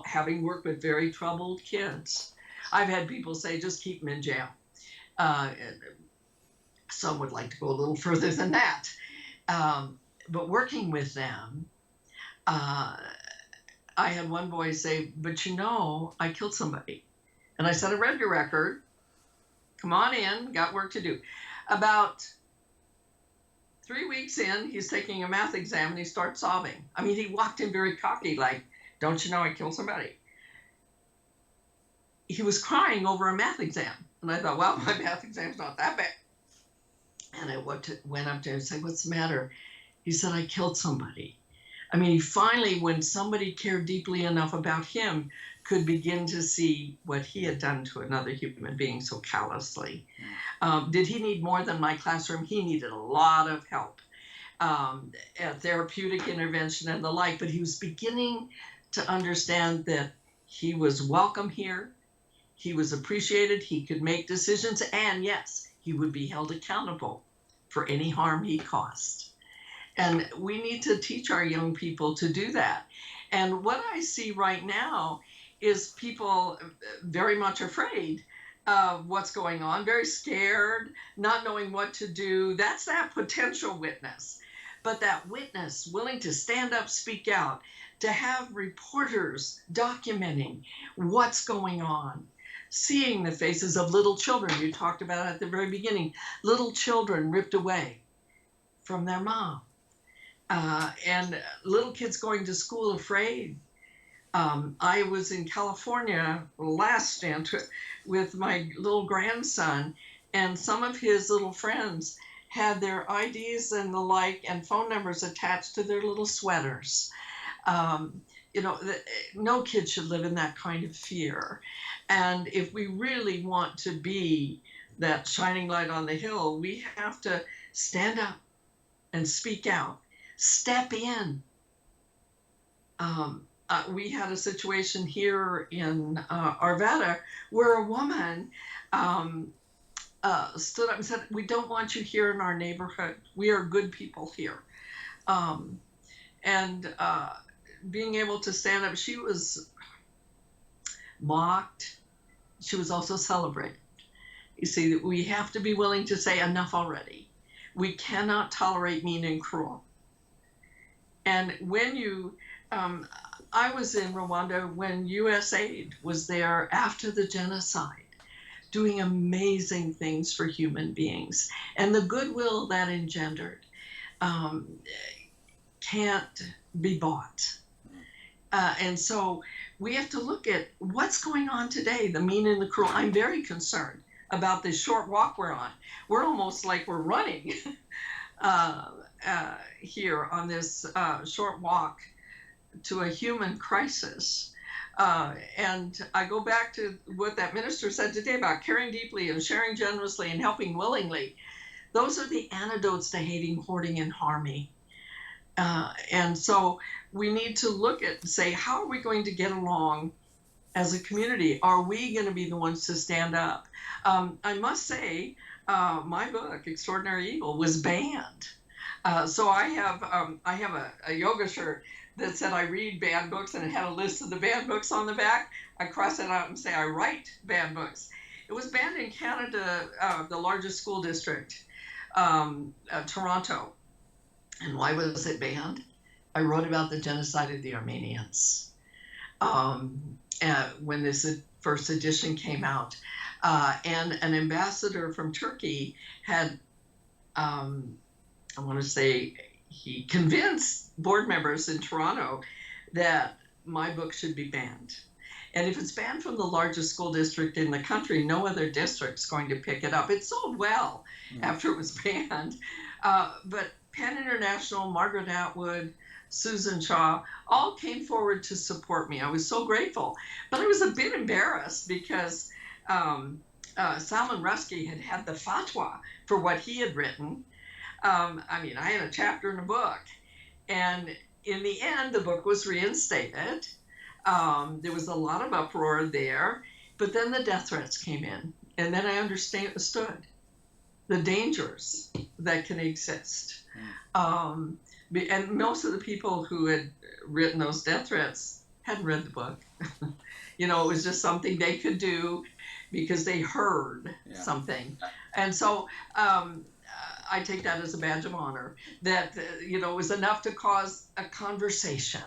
having worked with very troubled kids, I've had people say, just keep them in jail. Some would like to go a little further than that. But working with them, I had one boy say, but I killed somebody. And I said, I read your record. Come on in, got work to do. About 3 weeks in, he's taking a math exam and he starts sobbing. I mean, he walked in very cocky, like, don't you know I killed somebody? He was crying over a math exam. And I thought, well, my math exam's not that bad. And I went up to him and said, what's the matter? He said, I killed somebody. I mean, he finally, when somebody cared deeply enough about him, could begin to see what he had done to another human being so callously. Did he need more than my classroom? He needed a lot of help, therapeutic intervention and the like, but he was beginning to understand that he was welcome here, he was appreciated, he could make decisions, and yes, he would be held accountable for any harm he caused. And we need to teach our young people to do that. And what I see right now is people very much afraid of what's going on, very scared, not knowing what to do. That's that potential witness. But that witness willing to stand up, speak out, to have reporters documenting what's going on, seeing the faces of little children, you talked about at the very beginning, little children ripped away from their mom, and little kids going to school afraid. I was in California last stint with my little grandson, and some of his little friends had their IDs and the like and phone numbers attached to their little sweaters. no kid should live in that kind of fear. And if we really want to be that shining light on the hill, we have to stand up and speak out, step in. We had a situation here in Arvada where a woman stood up and said, "We don't want you here in our neighborhood. We are good people here." And being able to stand up, she was mocked. She was also celebrated. You see, we have to be willing to say enough already. We cannot tolerate mean and cruel. And when I was in Rwanda when USAID was there after the genocide, doing amazing things for human beings. And the goodwill that engendered can't be bought. And so we have to look at what's going on today, the mean and the cruel. I'm very concerned about this short walk we're on. We're almost like we're running here on this short walk to a human crisis. And I go back to what that minister said today about caring deeply and sharing generously and helping willingly. Those are the antidotes to hating, hoarding, and harming. And so we need to look at and say, how are we going to get along as a community? Are we going to be the ones to stand up? I must say, my book, Extraordinary Evil, was banned. So I have a yoga shirt that said I read banned books, and it had a list of the banned books on the back. I cross it out and say I write banned books. It was banned in Canada, the largest school district, Toronto. And why was it banned? I wrote about the genocide of the Armenians when this first edition came out. And an ambassador from Turkey had, I want to say, he convinced board members in Toronto that my book should be banned. And if it's banned from the largest school district in the country, no other district's going to pick it up. It sold well after it was banned. But Penn International, Margaret Atwood, Susan Shaw, all came forward to support me. I was so grateful. But I was a bit embarrassed because Salman Rushdie had the fatwa for what he had written. I had a chapter in a book. And in the end, the book was reinstated. There was a lot of uproar there. But then the death threats came in. And then I understood the dangers that can exist. And most of the people who had written those death threats hadn't read the book. It was just something they could do because they heard something. And so I take that as a badge of honor that, it was enough to cause a conversation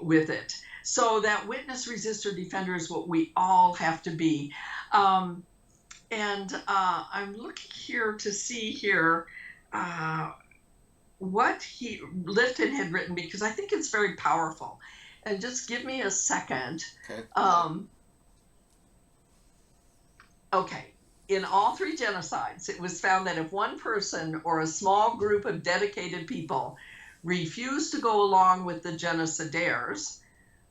with it. So that witness, resistor, defender is what we all have to be. And I'm looking here to see here what Lifton had written, because I think it's very powerful. And just give me a second. Okay. Okay. In all three genocides, it was found that if one person or a small group of dedicated people refused to go along with the genocidaires,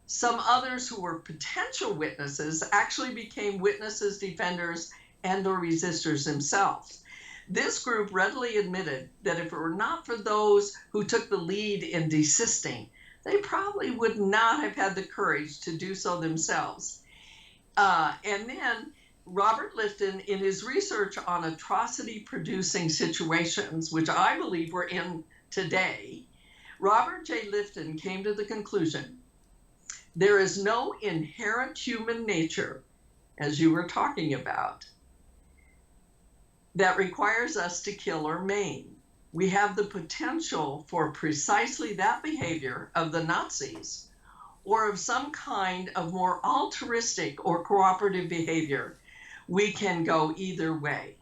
some others who were potential witnesses actually became witnesses, defenders, and or resistors themselves. This group readily admitted that if it were not for those who took the lead in desisting, they probably would not have had the courage to do so themselves. And then Robert Lifton, in his research on atrocity-producing situations, which I believe we're in today, Robert J. Lifton came to the conclusion there is no inherent human nature, as you were talking about, that requires us to kill or maim. We have the potential for precisely that behavior of the Nazis or of some kind of more altruistic or cooperative behavior. We can go either way.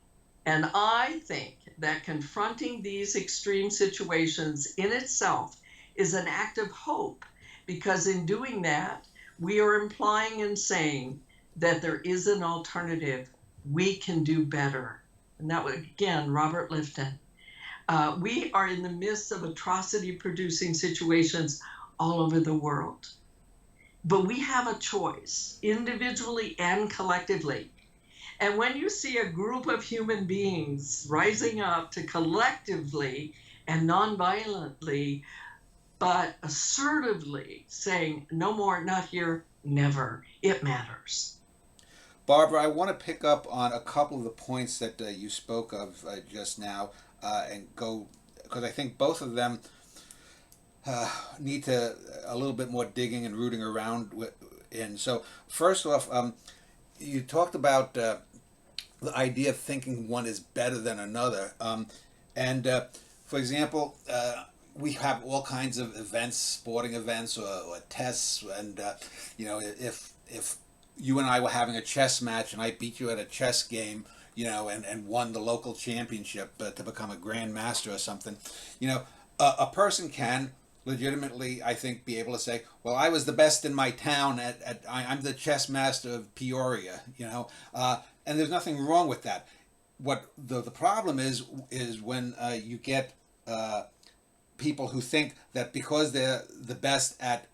And I think that confronting these extreme situations in itself is an act of hope, because in doing that, we are implying and saying that there is an alternative. We can do better. And that was, again, Robert Lifton. We are in the midst of atrocity-producing situations all over the world. But we have a choice, individually and collectively. And when you see a group of human beings rising up to collectively and nonviolently, but assertively saying, no more, not here, never, it matters. Barbara, I want to pick up on a couple of the points that you spoke of just now and go, because I think both of them need to a little bit more digging and rooting around in. So first off, you talked about the idea of thinking one is better than another. And for example, we have all kinds of events, sporting events or tests, and if you and I were having a chess match and I beat you at a chess game, and won the local championship to become a grand master or something, a person can legitimately, I think, be able to say, well, I was the best in my town I'm the chess master of Peoria, and there's nothing wrong with that. What the problem is when you get people who think that because they're the best at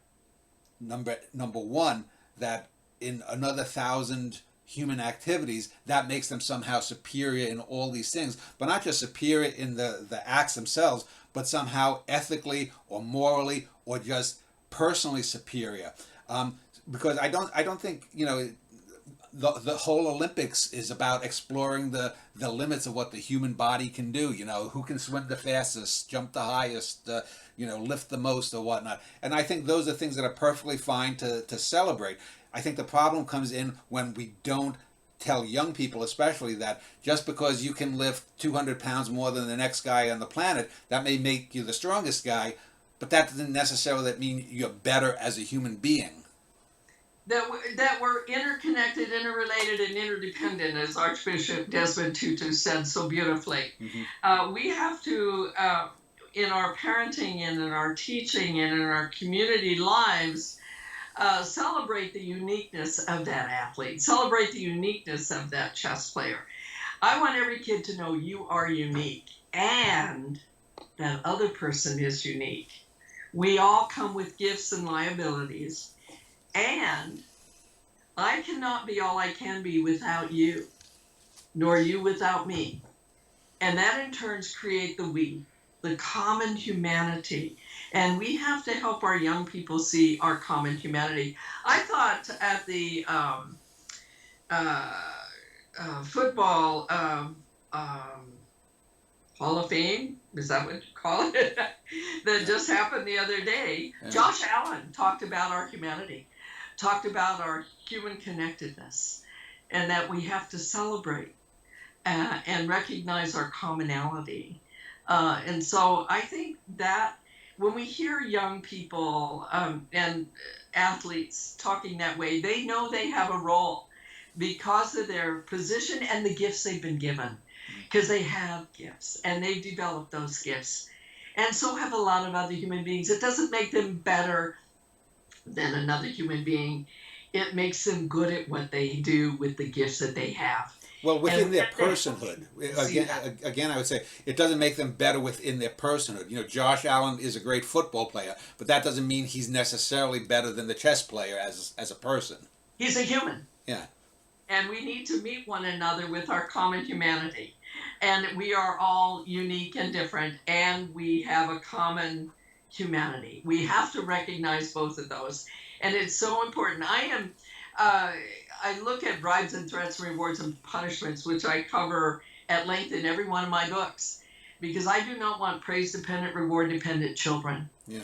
number one, that in another 1,000 human activities, that makes them somehow superior in all these things, but not just superior in the acts themselves, but somehow ethically or morally or just personally superior. Because I don't think the whole Olympics is about exploring the limits of what the human body can do. Who can swim the fastest, jump the highest, lift the most or whatnot. And I think those are things that are perfectly fine to celebrate. I think the problem comes in when we don't tell young people especially that just because you can lift 200 pounds more than the next guy on the planet, that may make you the strongest guy, but that doesn't necessarily mean you're better as a human being. That we're interconnected, interrelated, and interdependent, as Archbishop Desmond Tutu said so beautifully. Mm-hmm. We have to, in our parenting and in our teaching and in our community lives, celebrate the uniqueness of that athlete, celebrate the uniqueness of that chess player. I want every kid to know you are unique and that other person is unique. We all come with gifts and liabilities, and I cannot be all I can be without you, nor you without me. And that in turn create the common humanity. And we have to help our young people see our common humanity. I thought at the football Hall of Fame, is that what you call it, that just happened the other day, Josh Allen talked about our humanity, talked about our human connectedness, and that we have to celebrate and recognize our commonality. And so I think that when we hear young people and athletes talking that way, they know they have a role because of their position and the gifts they've been given, because they have gifts and they've developed those gifts. And so have a lot of other human beings. It doesn't make them better than another human being. It makes them good at what they do with the gifts that they have. Well, within their personhood. Again, I would say it doesn't make them better within their personhood. Josh Allen is a great football player, but that doesn't mean he's necessarily better than the chess player as a person. He's a human. Yeah. And we need to meet one another with our common humanity. And we are all unique and different, and we have a common humanity. We have to recognize both of those. And it's so important. I look at bribes and threats, rewards and punishments, which I cover at length in every one of my books, because I do not want praise-dependent, reward-dependent children. Yeah.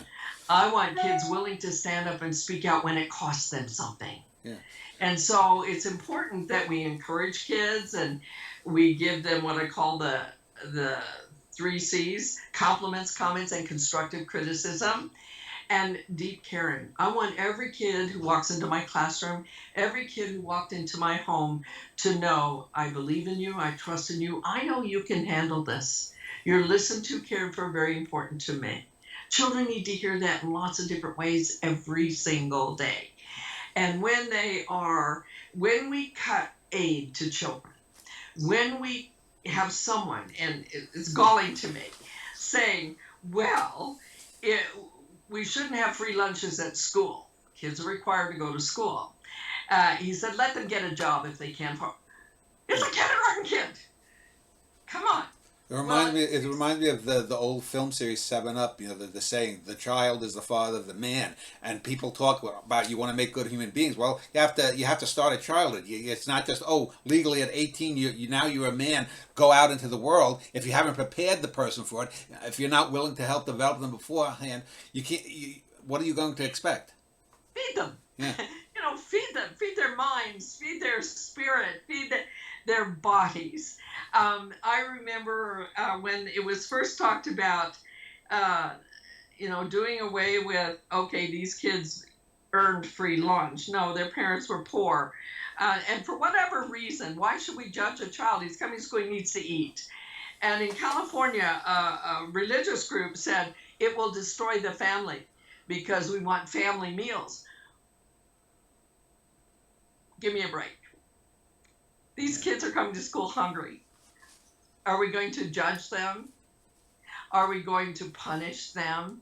I want kids willing to stand up and speak out when it costs them something. Yeah. And so it's important that we encourage kids and we give them what I call the 3 C's: compliments, comments, and constructive criticism. And deep caring. I want every kid who walks into my classroom, every kid who walked into my home to know I believe in you, I trust in you, I know you can handle this. You're listened to, cared for, very important to me. Children need to hear that in lots of different ways every single day. And when we cut aid to children, when we have someone, and it's galling to me, saying, well, we shouldn't have free lunches at school. Kids are required to go to school. He said, let them get a job if they can. It's a kindergarten kid. Come on. It reminds me of the old film series 7 Up. You know, the saying, "The child is the father of the man," and people talk about you want to make good human beings. Well, you have to start at childhood. It's not just legally at 18 now you're a man. Go out into the world. If you haven't prepared the person for it, if you're not willing to help develop them beforehand, you can't. What are you going to expect? Feed them. Yeah. Feed them. Feed their minds. Feed their spirit. Feed their bodies. I remember when it was first talked about, doing away with, okay, these kids earned free lunch. No, their parents were poor. And for whatever reason, why should we judge a child? He's coming to school, he needs to eat. And in California, a religious group said it will destroy the family because we want family meals. Give me a break. These kids are coming to school hungry. Are we going to judge them? Are we going to punish them?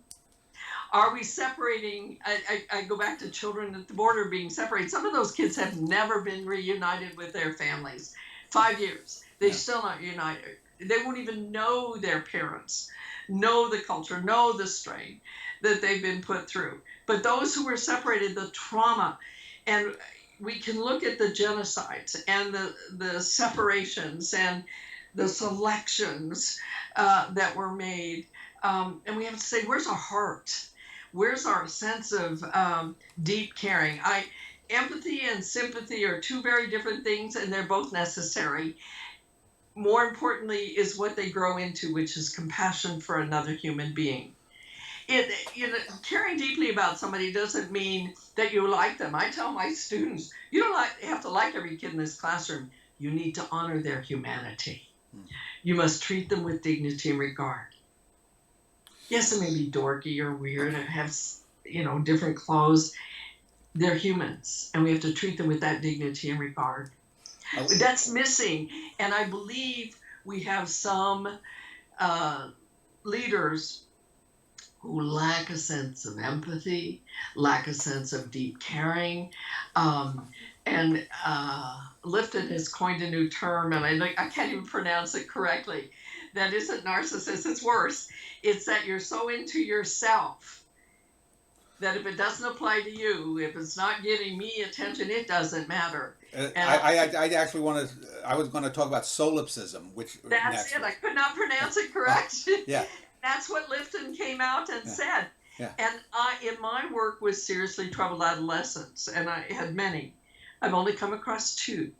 Are we separating? I go back to children at the border being separated. Some of those kids have never been reunited with their families. 5 years. They're still not united. They won't even know their parents, know the culture, know the strain that they've been put through. But those who were separated, the trauma, and we can look at the genocides and the separations and the selections that were made. And we have to say, where's our heart? Where's our sense of deep caring? Empathy and sympathy are two very different things, and they're both necessary. More importantly is what they grow into, which is compassion for another human being. Caring deeply about somebody doesn't mean that you like them. I tell my students, you don't have to like every kid in this classroom. You need to honor their humanity. You must treat them with dignity and regard. Yes, it may be dorky or weird and have, different clothes. They're humans, and we have to treat them with that dignity and regard. That's missing, and I believe we have some leaders who lack a sense of empathy, lack a sense of deep caring, and Lifton has coined a new term, and I can't even pronounce it correctly. That isn't narcissist, it's worse. It's that you're so into yourself that if it doesn't apply to you, if it's not getting me attention, it doesn't matter. I was going to talk about solipsism, which that's it. I could not pronounce it correct. Yeah. That's what Lifton came out and said. Yeah. And I, in my work with seriously troubled adolescents, and I had many, I've only come across 2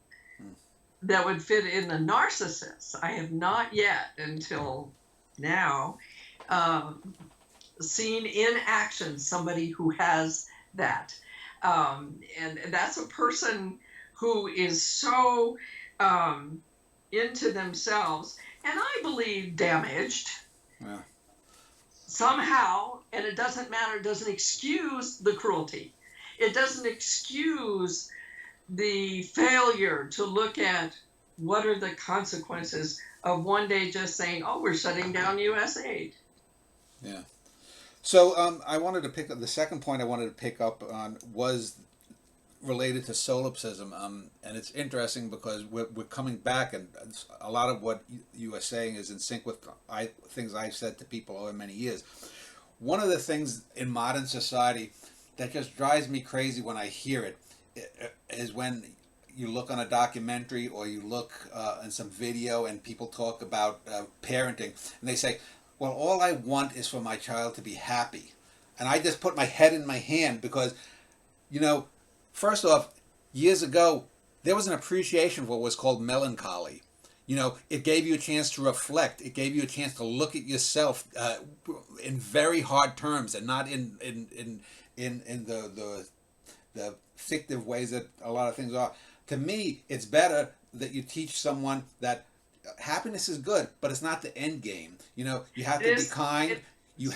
that would fit in the narcissist. I have not yet, until now, seen in action somebody who has that. And that's a person who is so into themselves, and I believe damaged. Yeah. Somehow, and it doesn't matter, it doesn't excuse the cruelty. It doesn't excuse the failure to look at what are the consequences of one day just saying, oh, we're shutting down U.S. aid. Yeah. So I wanted to pick up, the second point I wanted to pick up on was related to solipsism, and it's interesting because we're coming back, and a lot of what you are saying is in sync with things I've said to people over many years. One of the things in modern society that just drives me crazy when I hear it is when you look on a documentary or you look in some video and people talk about parenting, and they say, well, all I want is for my child to be happy. And I just put my head in my hand because, first off, years ago, there was an appreciation for what was called melancholy. It gave you a chance to reflect. It gave you a chance to look at yourself in very hard terms, and not in the fictive ways that a lot of things are. To me, it's better that you teach someone that happiness is good, but it's not the end game. You have to be kind. It isn't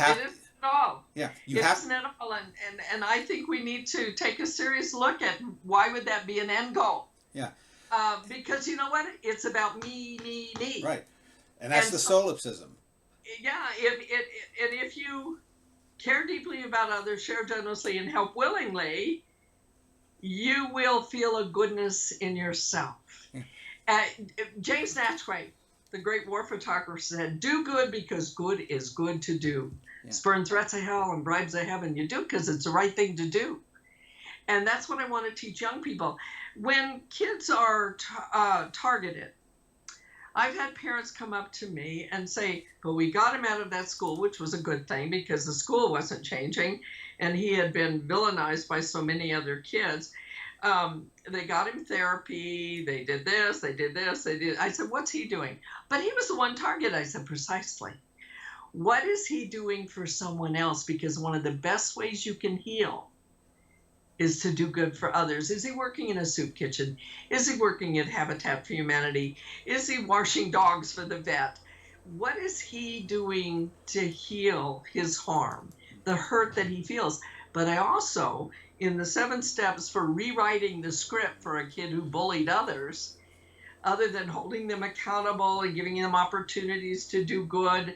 at all. Yeah, It isn't at all, and I think we need to take a serious look at why would that be an end goal. Yeah. Because you know what? It's about me. Right, and that's the solipsism. Yeah, if you care deeply about others, share generously, and help willingly, you will feel a goodness in yourself. Uh, James Natchway, the great war photographer, said, do good because good is good to do. Yeah. Spurn threats of hell and bribes of heaven. You do because it's the right thing to do. And that's what I want to teach young people. When kids are targeted, I've had parents come up to me and say, well, we got him out of that school, which was a good thing because the school wasn't changing and he had been villainized by so many other kids. They got him therapy, they did this, they did this, they did. I said, what's he doing? But he was the one target. I said, precisely. What is he doing for someone else? Because one of the best ways you can heal is to do good for others. Is he working in a soup kitchen? Is he working at Habitat for Humanity? Is he washing dogs for the vet? What is he doing to heal his harm, the hurt that he feels? But I also, in the 7 steps for rewriting the script for a kid who bullied others, other than holding them accountable and giving them opportunities to do good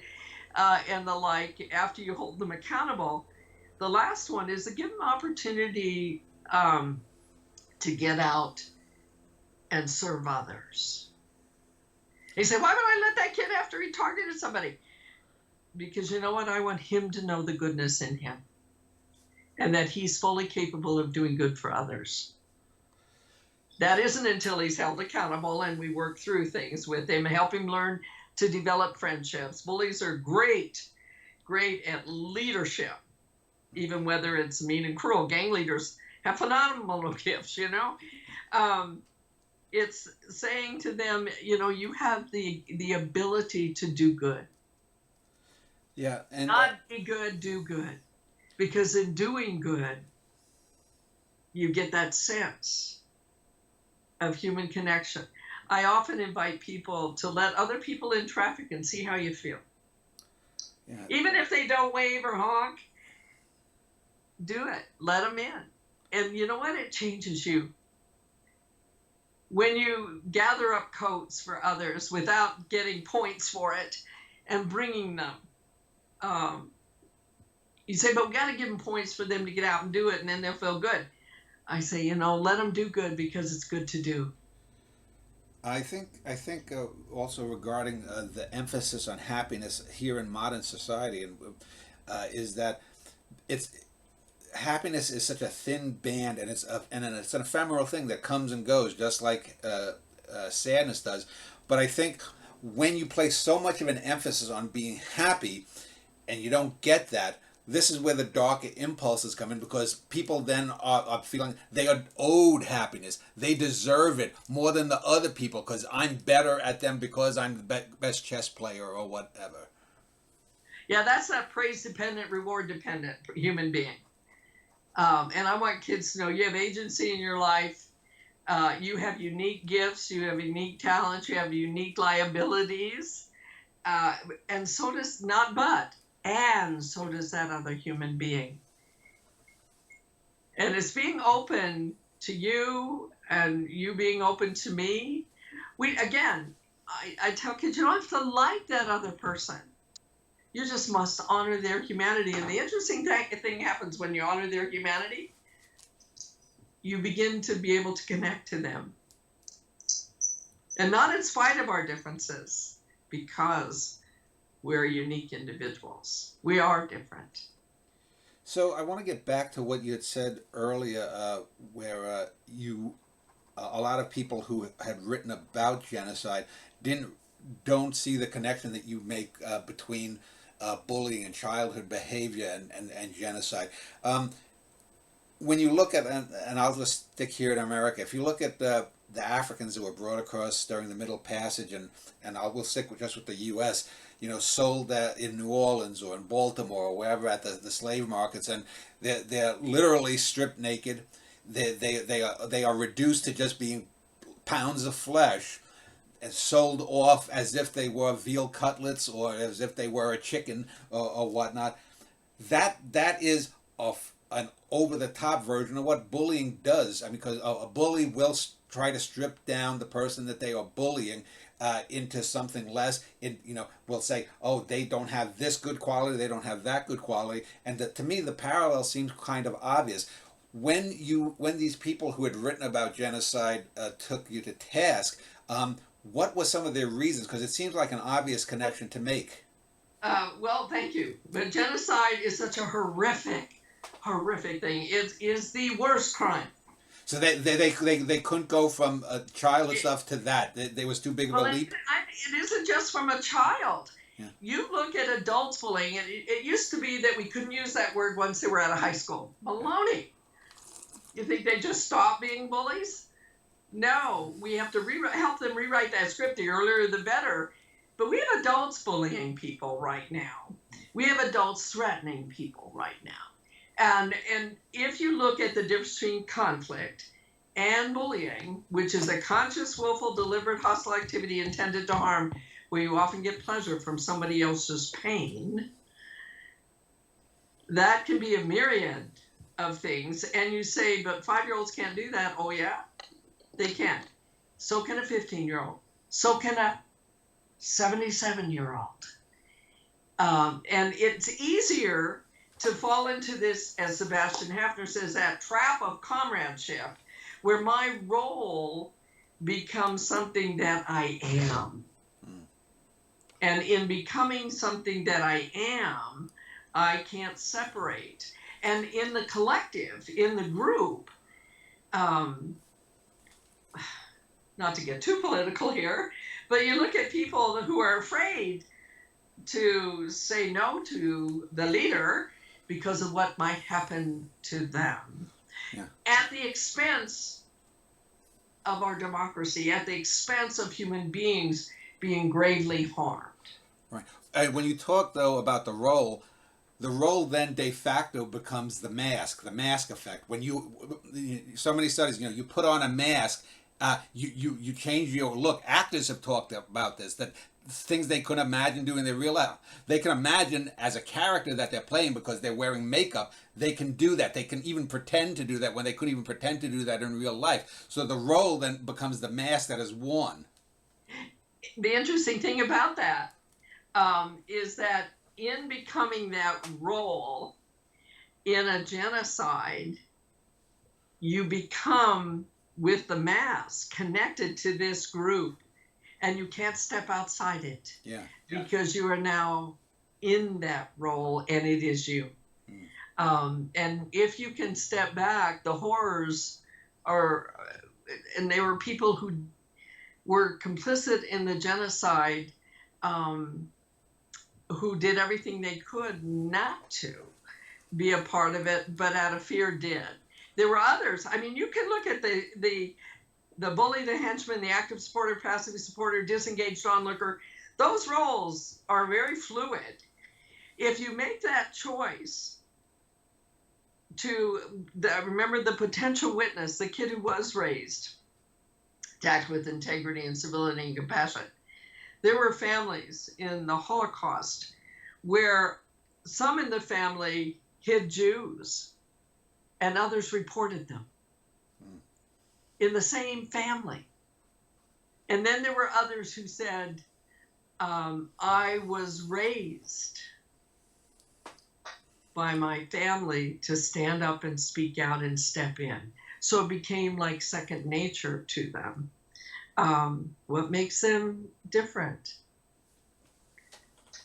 and the like, after you hold them accountable, the last one is to give them opportunity to get out and serve others. He said, why would I let that kid after he targeted somebody? Because you know what? I want him to know the goodness in him and that he's fully capable of doing good for others. That isn't until he's held accountable and we work through things with him, help him learn to develop friendships. Bullies are great at leadership, even whether it's mean and cruel. Gang leaders have phenomenal gifts, you know. It's saying to them, you know, you have the ability to do good. Yeah, and not be good, do good. Because in doing good, you get that sense of human connection. I often invite people to let other people in traffic and see how you feel. Yeah. Even if they don't wave or honk, do it. Let them in. And you know what? It changes you. When you gather up coats for others without getting points for it and bringing them, you say, but we got to give them points for them to get out and do it, and then they'll feel good. I say, you know, let them do good because it's good to do. I think also regarding the emphasis on happiness here in modern society, and is that happiness is such a thin band, and it's an ephemeral thing that comes and goes, just like sadness does. But I think when you place so much of an emphasis on being happy, and you don't get that, this is where the dark impulses come in, because people then are feeling they are owed happiness. They deserve it more than the other people because I'm better at them because I'm the best chess player or whatever. Yeah, that's that praise-dependent, reward-dependent human being. And I want kids to know you have agency in your life. You have unique gifts. You have unique talents. You have unique liabilities. And so does and so does that other human being. And it's being open to you and you being open to me. I tell kids, you don't have to like that other person. You just must honor their humanity. And the interesting thing happens when you honor their humanity. You begin to be able to connect to them. And not in spite of our differences, because we're unique individuals. We are different. So I want to get back to what you had said earlier, where a lot of people who had written about genocide don't see the connection that you make between bullying and childhood behavior and genocide. When you look at, and I'll just stick here in America, if you look at the Africans who were brought across during the Middle Passage, and we'll stick just with the U.S., sold in New Orleans or in Baltimore or wherever at the slave markets, and they're literally stripped naked. They are reduced to just being pounds of flesh and sold off as if they were veal cutlets or as if they were a chicken or whatnot. That is an over-the-top version of what bullying does. I mean, because a bully will try to strip down the person that they are bullying into something less. We'll say, oh, they don't have this good quality, they don't have that good quality, and to me the parallel seems kind of obvious. When these people who had written about genocide took you to task, what were some of their reasons? Because it seems like an obvious connection to make. Well, thank you. But genocide is such a horrific thing. It is the worst crime. So they couldn't go from childhood stuff to that. They was too big of a leap. It isn't just from a child. Yeah. You look at adults bullying, and it used to be that we couldn't use that word once they were out of high school. Baloney. You think they just stopped being bullies? No, we have to help them rewrite that script. The earlier, the better. But we have adults bullying people right now. We have adults threatening people right now. And if you look at the difference between conflict and bullying, which is a conscious, willful, deliberate, hostile activity intended to harm, where you often get pleasure from somebody else's pain, that can be a myriad of things. And you say, but 5-year-olds can't do that. Oh, yeah, they can. So can a 15-year-old. So can a 77-year-old. And it's easier to fall into this, as Sebastian Hafner says, that trap of comradeship, where my role becomes something that I am. And in becoming something that I am, I can't separate. And in the collective, in the group, not to get too political here, but you look at people who are afraid to say no to the leader because of what might happen to them, at the expense of our democracy, at the expense of human beings being gravely harmed. Right. When you talk, though, about the role then de facto becomes the mask effect. When so many studies, you put on a mask, you change your look. Actors have talked about this, that things they couldn't imagine doing in their real life. They can imagine as a character that they're playing because they're wearing makeup. They can do that. They can even pretend to do that when they couldn't even pretend to do that in real life. So the role then becomes the mask that is worn. The interesting thing about that is that in becoming that role in a genocide, you become, with the mask, connected to this group, and you can't step outside it. Because you are now in that role, and it is you. And if you can step back, the horrors are, and there were people who were complicit in the genocide, who did everything they could not to be a part of it, but out of fear did. There were others. I mean, you can look at the bully, the henchman, the active supporter, passive supporter, disengaged onlooker. Those roles are very fluid. If you make that choice to remember the potential witness, the kid who was raised to act with integrity and civility and compassion. There were families in the Holocaust where some in the family hid Jews and others reported them in the same family. And then there were others who said, I was raised by my family to stand up and speak out and step in. So it became like second nature to them. What makes them different?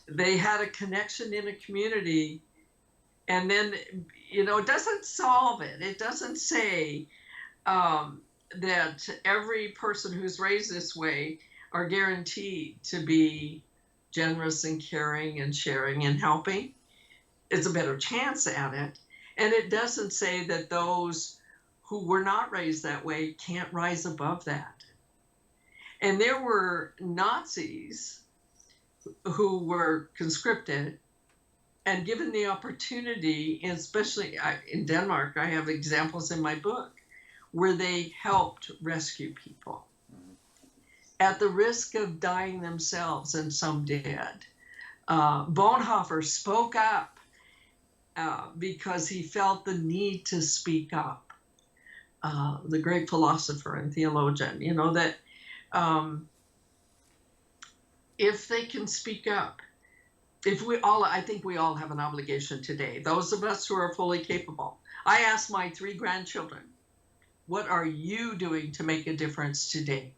They had a connection in a community, and then, it doesn't solve it. It doesn't say that every person who's raised this way are guaranteed to be generous and caring and sharing and helping. It's a better chance at it. And it doesn't say that those who were not raised that way can't rise above that. And there were Nazis who were conscripted and given the opportunity, especially in Denmark, I have examples in my book, where they helped rescue people at the risk of dying themselves, and some did. Bonhoeffer spoke up because he felt the need to speak up. The great philosopher and theologian, that if they can speak up, I think we all have an obligation today, those of us who are fully capable. I asked my 3 grandchildren, what are you doing to make a difference today?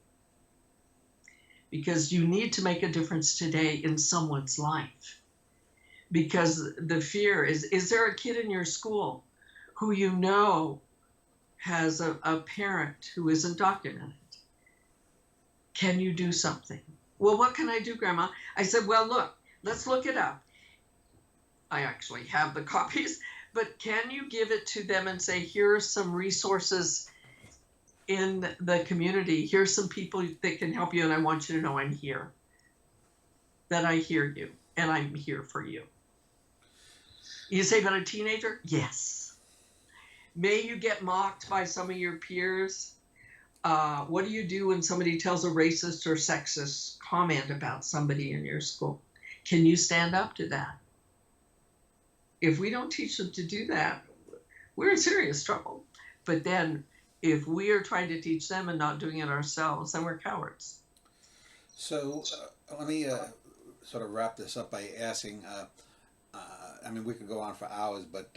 Because you need to make a difference today in someone's life. Because the fear is there a kid in your school who you know has a parent who isn't documented? Can you do something? Well, what can I do, Grandma? I said, well, look, let's look it up. I actually have the copies, but can you give it to them and say, here are some resources in the community. Here's some people that can help you, and I want you to know I'm here, that I hear you, and I'm here for you. You say about a teenager? Yes. May you get mocked by some of your peers. What do you do when somebody tells a racist or sexist comment about somebody in your school? Can you stand up to that? If we don't teach them to do that, we're in serious trouble. But then if we are trying to teach them and not doing it ourselves, then we're cowards. So let me sort of wrap this up by asking, I mean, we could go on for hours, but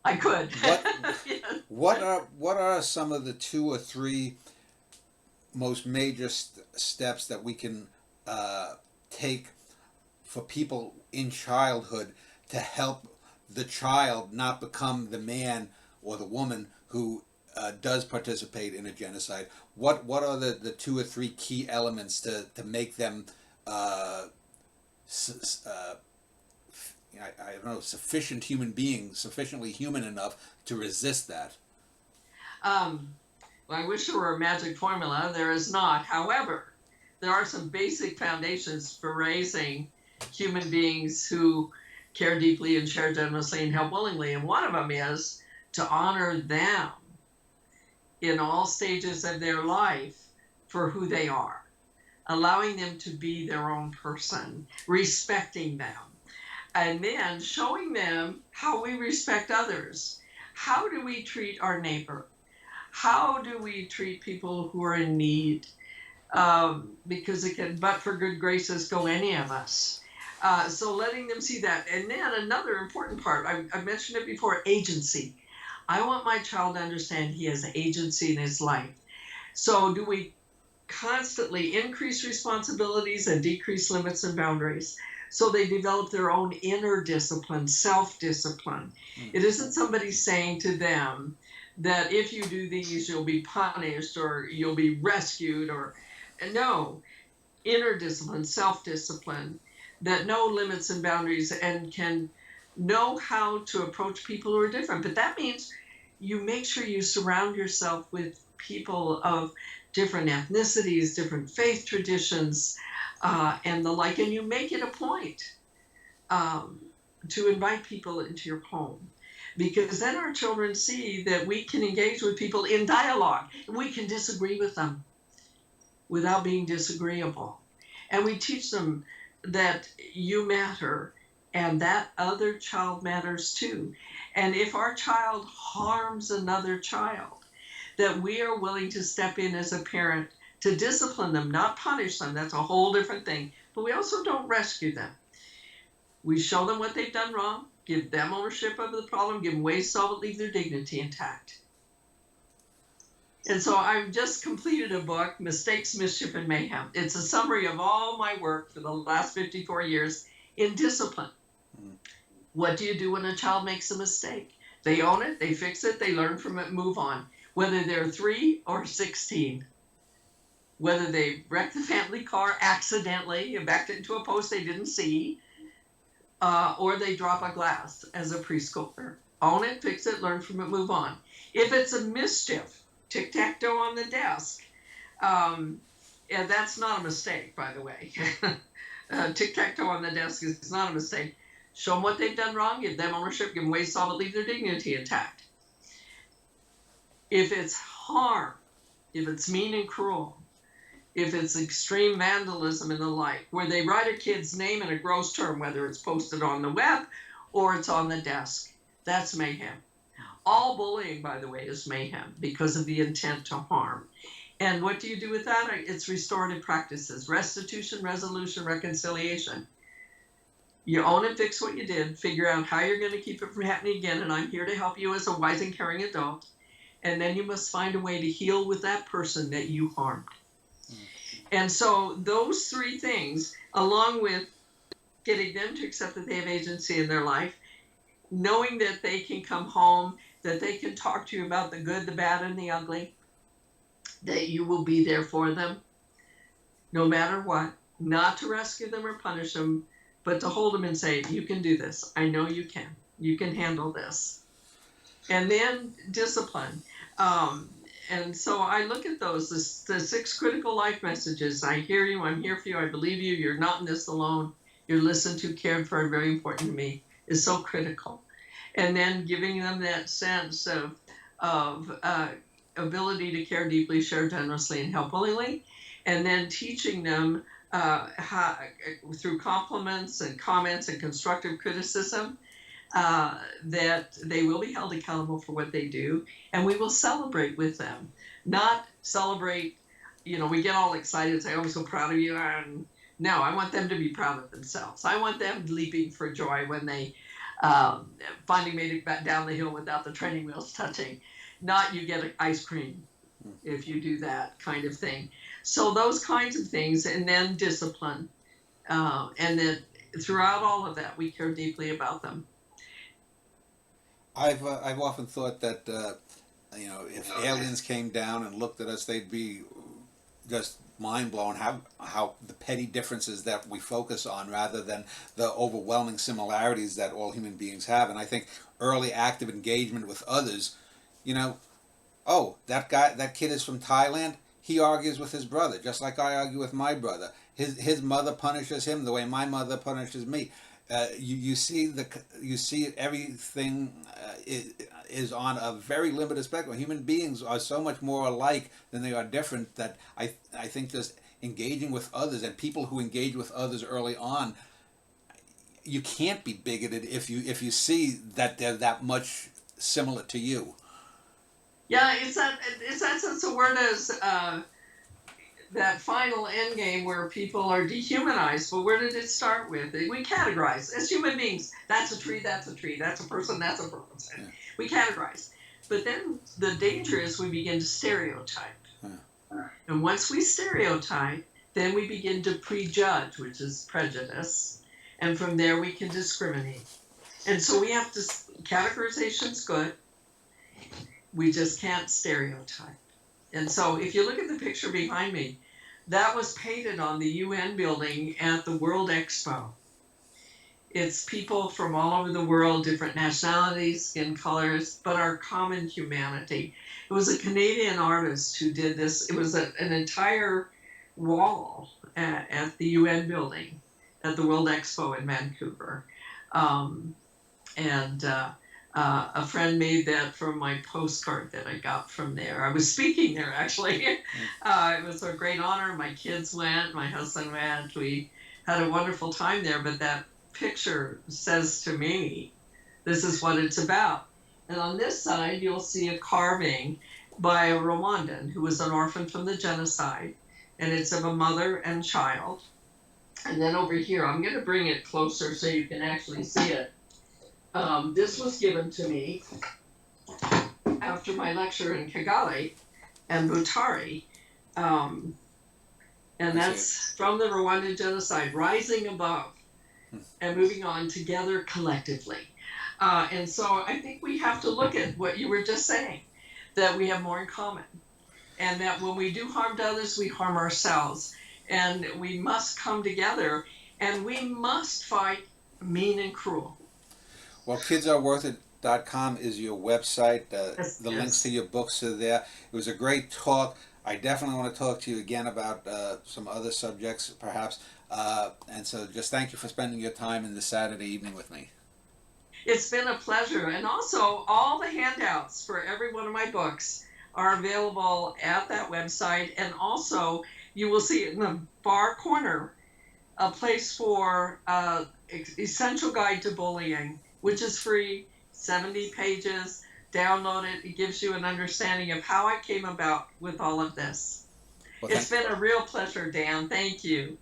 I could. Yes. What are some of the 2 or 3 most major steps that we can take for people in childhood to help the child not become the man or the woman who does participate in a genocide? What are the 2 or 3 key elements to make them I don't know, sufficient human beings, sufficiently human enough to resist that? Well, I wish there were a magic formula. There is not. However, there are some basic foundations for raising human beings who care deeply and share generously and help willingly. And one of them is to honor them in all stages of their life for who they are, allowing them to be their own person, respecting them, and then showing them how we respect others. How do we treat our neighbor? How do we treat people who are in need? Because it can, but for good graces, go any of us. So letting them see that. And then another important part, I mentioned it before, agency. I want my child to understand he has agency in his life. So do we constantly increase responsibilities and decrease limits and boundaries so they develop their own inner discipline, self-discipline? It isn't somebody saying to them that if you do these, you'll be punished or you'll be rescued, or no, inner discipline, self-discipline, that know limits and boundaries and can know how to approach people who are different. But that means you make sure you surround yourself with people of different ethnicities, different faith traditions, and the like, and you make it a point to invite people into your home, because then our children see that we can engage with people in dialogue. We can disagree with them without being disagreeable. And we teach them that you matter and that other child matters too. And if our child harms another child, that we are willing to step in as a parent to discipline them, not punish them. That's a whole different thing. But we also don't rescue them. We show them what they've done wrong, give them ownership of the problem, give them ways to solve it, leave their dignity intact. And so I've just completed a book, Mistakes, Mischief, and Mayhem. It's a summary of all my work for the last 54 years in discipline. What do you do when a child makes a mistake? They own it, they fix it, they learn from it, move on. Whether they're 3 or 16. Whether they wrecked the family car accidentally and backed it into a post they didn't see, or they drop a glass as a preschooler. Own it, fix it, learn from it, move on. If it's a mischief, tic-tac-toe on the desk. Yeah, that's not a mistake, by the way. Tic-tac-toe on the desk is not a mistake. Show them what they've done wrong, give them ownership, give them ways to solve it, leave their dignity intact. If it's harm, if it's mean and cruel, if it's extreme vandalism and the like, where they write a kid's name in a gross term, whether it's posted on the web or it's on the desk, that's mayhem. All bullying, by the way, is mayhem because of the intent to harm. And what do you do with that? It's restorative practices: restitution, resolution, reconciliation. You own and fix what you did, figure out how you're going to keep it from happening again, and I'm here to help you as a wise and caring adult. And then you must find a way to heal with that person that you harmed. And so those three things, along with getting them to accept that they have agency in their life, knowing that they can come home, that they can talk to you about the good, the bad, and the ugly, that you will be there for them, no matter what, not to rescue them or punish them, but to hold them and say, you can do this. I know you can. You can handle this. And then discipline. And so I look at those, the 6 critical life messages. I hear you. I'm here for you. I believe you. You're not in this alone. You're listened to, cared for, and very important to me is so critical. And then giving them that sense of ability to care deeply, share generously, and help willingly. And then teaching them how, through compliments and comments and constructive criticism, that they will be held accountable for what they do, and we will celebrate with them. Not celebrate, we get all excited and say, oh, I'm so proud of you. And no, I want them to be proud of themselves. I want them leaping for joy when they finally made it back down the hill without the training wheels touching. Not you get ice cream if you do that kind of thing. So those kinds of things, and then discipline. And then throughout all of that, we care deeply about them. I've often thought that if aliens came down and looked at us, they'd be just mind blown how the petty differences that we focus on rather than the overwhelming similarities that all human beings have. And I think early active engagement with others, oh, that kid is from Thailand. He argues with his brother just like I argue with my brother. His mother punishes him the way my mother punishes me. You see everything is on a very limited spectrum. Human beings are so much more alike than they are different that I think just engaging with others, and people who engage with others early on, you can't be bigoted if you see that they're that much similar to you. Yeah, it's that sense of word as that final end game where people are dehumanized. But where did it start with? We categorize as human beings. That's a tree, that's a tree. That's a person, that's a person. Yeah. We categorize. But then the danger is we begin to stereotype. Yeah. And once we stereotype, then we begin to prejudge, which is prejudice. And from there we can discriminate. And so we have to, categorization's good. We just can't stereotype. And so if you look at the picture behind me, that was painted on the UN building at the World Expo. It's people from all over the world, different nationalities, skin colors, but our common humanity. It was a Canadian artist who did this. It was an entire wall at the UN building at the World Expo in Vancouver. A friend made that from my postcard that I got from there. I was speaking there, actually. It was a great honor. My kids went, my husband went. We had a wonderful time there, but that picture says to me, this is what it's about. And on this side, you'll see a carving by a Rwandan who was an orphan from the genocide, and it's of a mother and child. And then over here, I'm going to bring it closer so you can actually see it. This was given to me after my lecture in Kigali and Butari. And that's from the Rwandan genocide, rising above and moving on together collectively. And so I think we have to look at what you were just saying, that we have more in common. And that when we do harm to others, we harm ourselves. And we must come together, and we must fight mean and cruel. Well, KidsAreWorthIt.com is your website. The links to your books are there. It was a great talk. I definitely want to talk to you again about some other subjects, perhaps. And so just thank you for spending your time in this Saturday evening with me. It's been a pleasure. And also, all the handouts for every one of my books are available at that website. And also, you will see in the far corner a place for Essential Guide to Bullying, which is free, 70 pages. Download it. It gives you an understanding of how I came about with all of this. Well, It's thank been a real pleasure, Dan. Thank you.